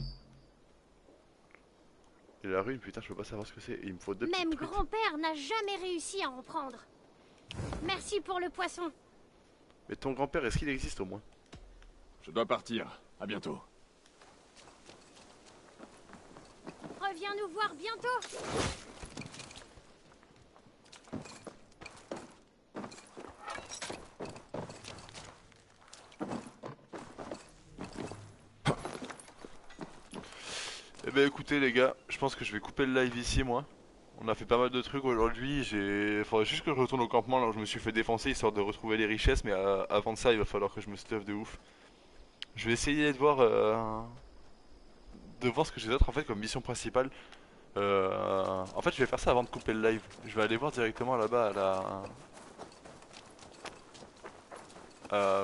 Et la rune putain je peux pas savoir ce que c'est. Il me faut deux petites Même truites. grand-père n'a jamais réussi à en prendre. Merci pour le poisson. Mais ton grand-père est-ce qu'il existe au moins? Je dois partir. À bientôt. Reviens nous voir bientôt. Eh ben écoutez les gars, je pense que je vais couper le live ici moi. On a fait pas mal de trucs aujourd'hui, faudrait juste que je retourne au campement là où je me suis fait défoncer histoire de retrouver les richesses, mais avant de ça il va falloir que je me stuff de ouf. Je vais essayer de voir ce que j'ai d'autre en fait comme mission principale. En fait je vais faire ça avant de couper le live. Je vais aller voir directement là-bas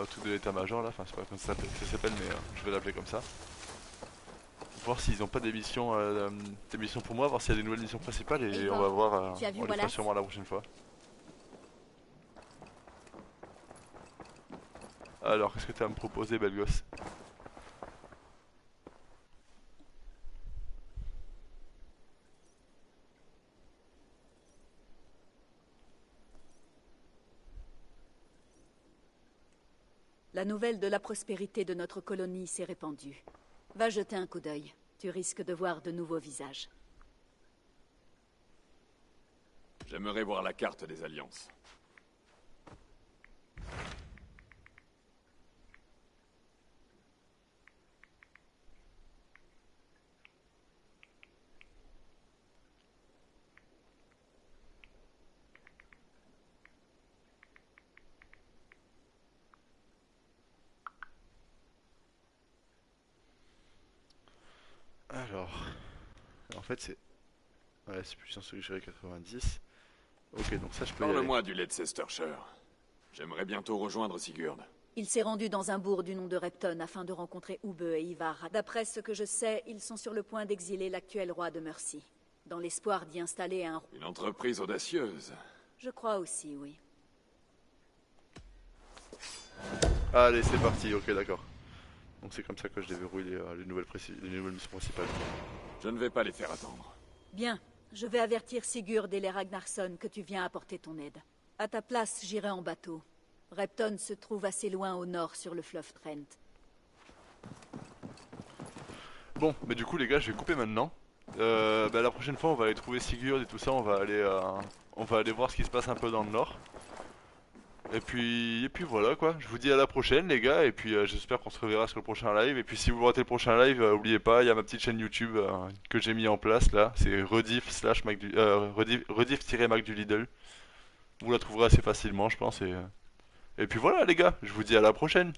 au truc de l'état-major là, enfin je sais pas comment ça s'appelle mais je vais l'appeler comme ça. Voir s'ils ont pas des missions pour moi, voir s'il y a des nouvelles missions principales et on va voir, tu as vu on les fera Wallace sûrement la prochaine fois. Alors, qu'est-ce que tu as à me proposer, belle gosse? La nouvelle de la prospérité de notre colonie s'est répandue. Va jeter un coup d'œil. Tu risques de voir de nouveaux visages. J'aimerais voir la carte des alliances. Alors, en fait c'est... Ouais c'est puissance suggérée 90. Ok donc ça je peux y aller. Parle-moi du Leicestershire. J'aimerais bientôt rejoindre Sigurd. Il s'est rendu dans un bourg du nom de Repton afin de rencontrer Ube et Ivar. D'après ce que je sais, ils sont sur le point d'exiler l'actuel roi de Mercie, dans l'espoir d'y installer un... Une entreprise audacieuse. Je crois aussi, oui. Allez c'est parti, ok d'accord. Donc c'est comme ça que je déverrouille les nouvelles missions principales. Je ne vais pas les faire attendre. Bien, je vais avertir Sigurd et les Ragnarsson que tu viens apporter ton aide. À ta place, j'irai en bateau. Repton se trouve assez loin au nord sur le fleuve Trent. Bon, mais du coup les gars, je vais couper maintenant. La prochaine fois, on va aller trouver Sigurd et tout ça, on va aller voir ce qui se passe un peu dans le nord. Et puis voilà quoi, je vous dis à la prochaine les gars, et puis j'espère qu'on se reverra sur le prochain live. Et puis si vous ratez le prochain live, oubliez pas, il y a ma petite chaîne YouTube que j'ai mis en place là, c'est rediff-mac du Lidl. Vous la trouverez assez facilement je pense, et puis voilà les gars, je vous dis à la prochaine.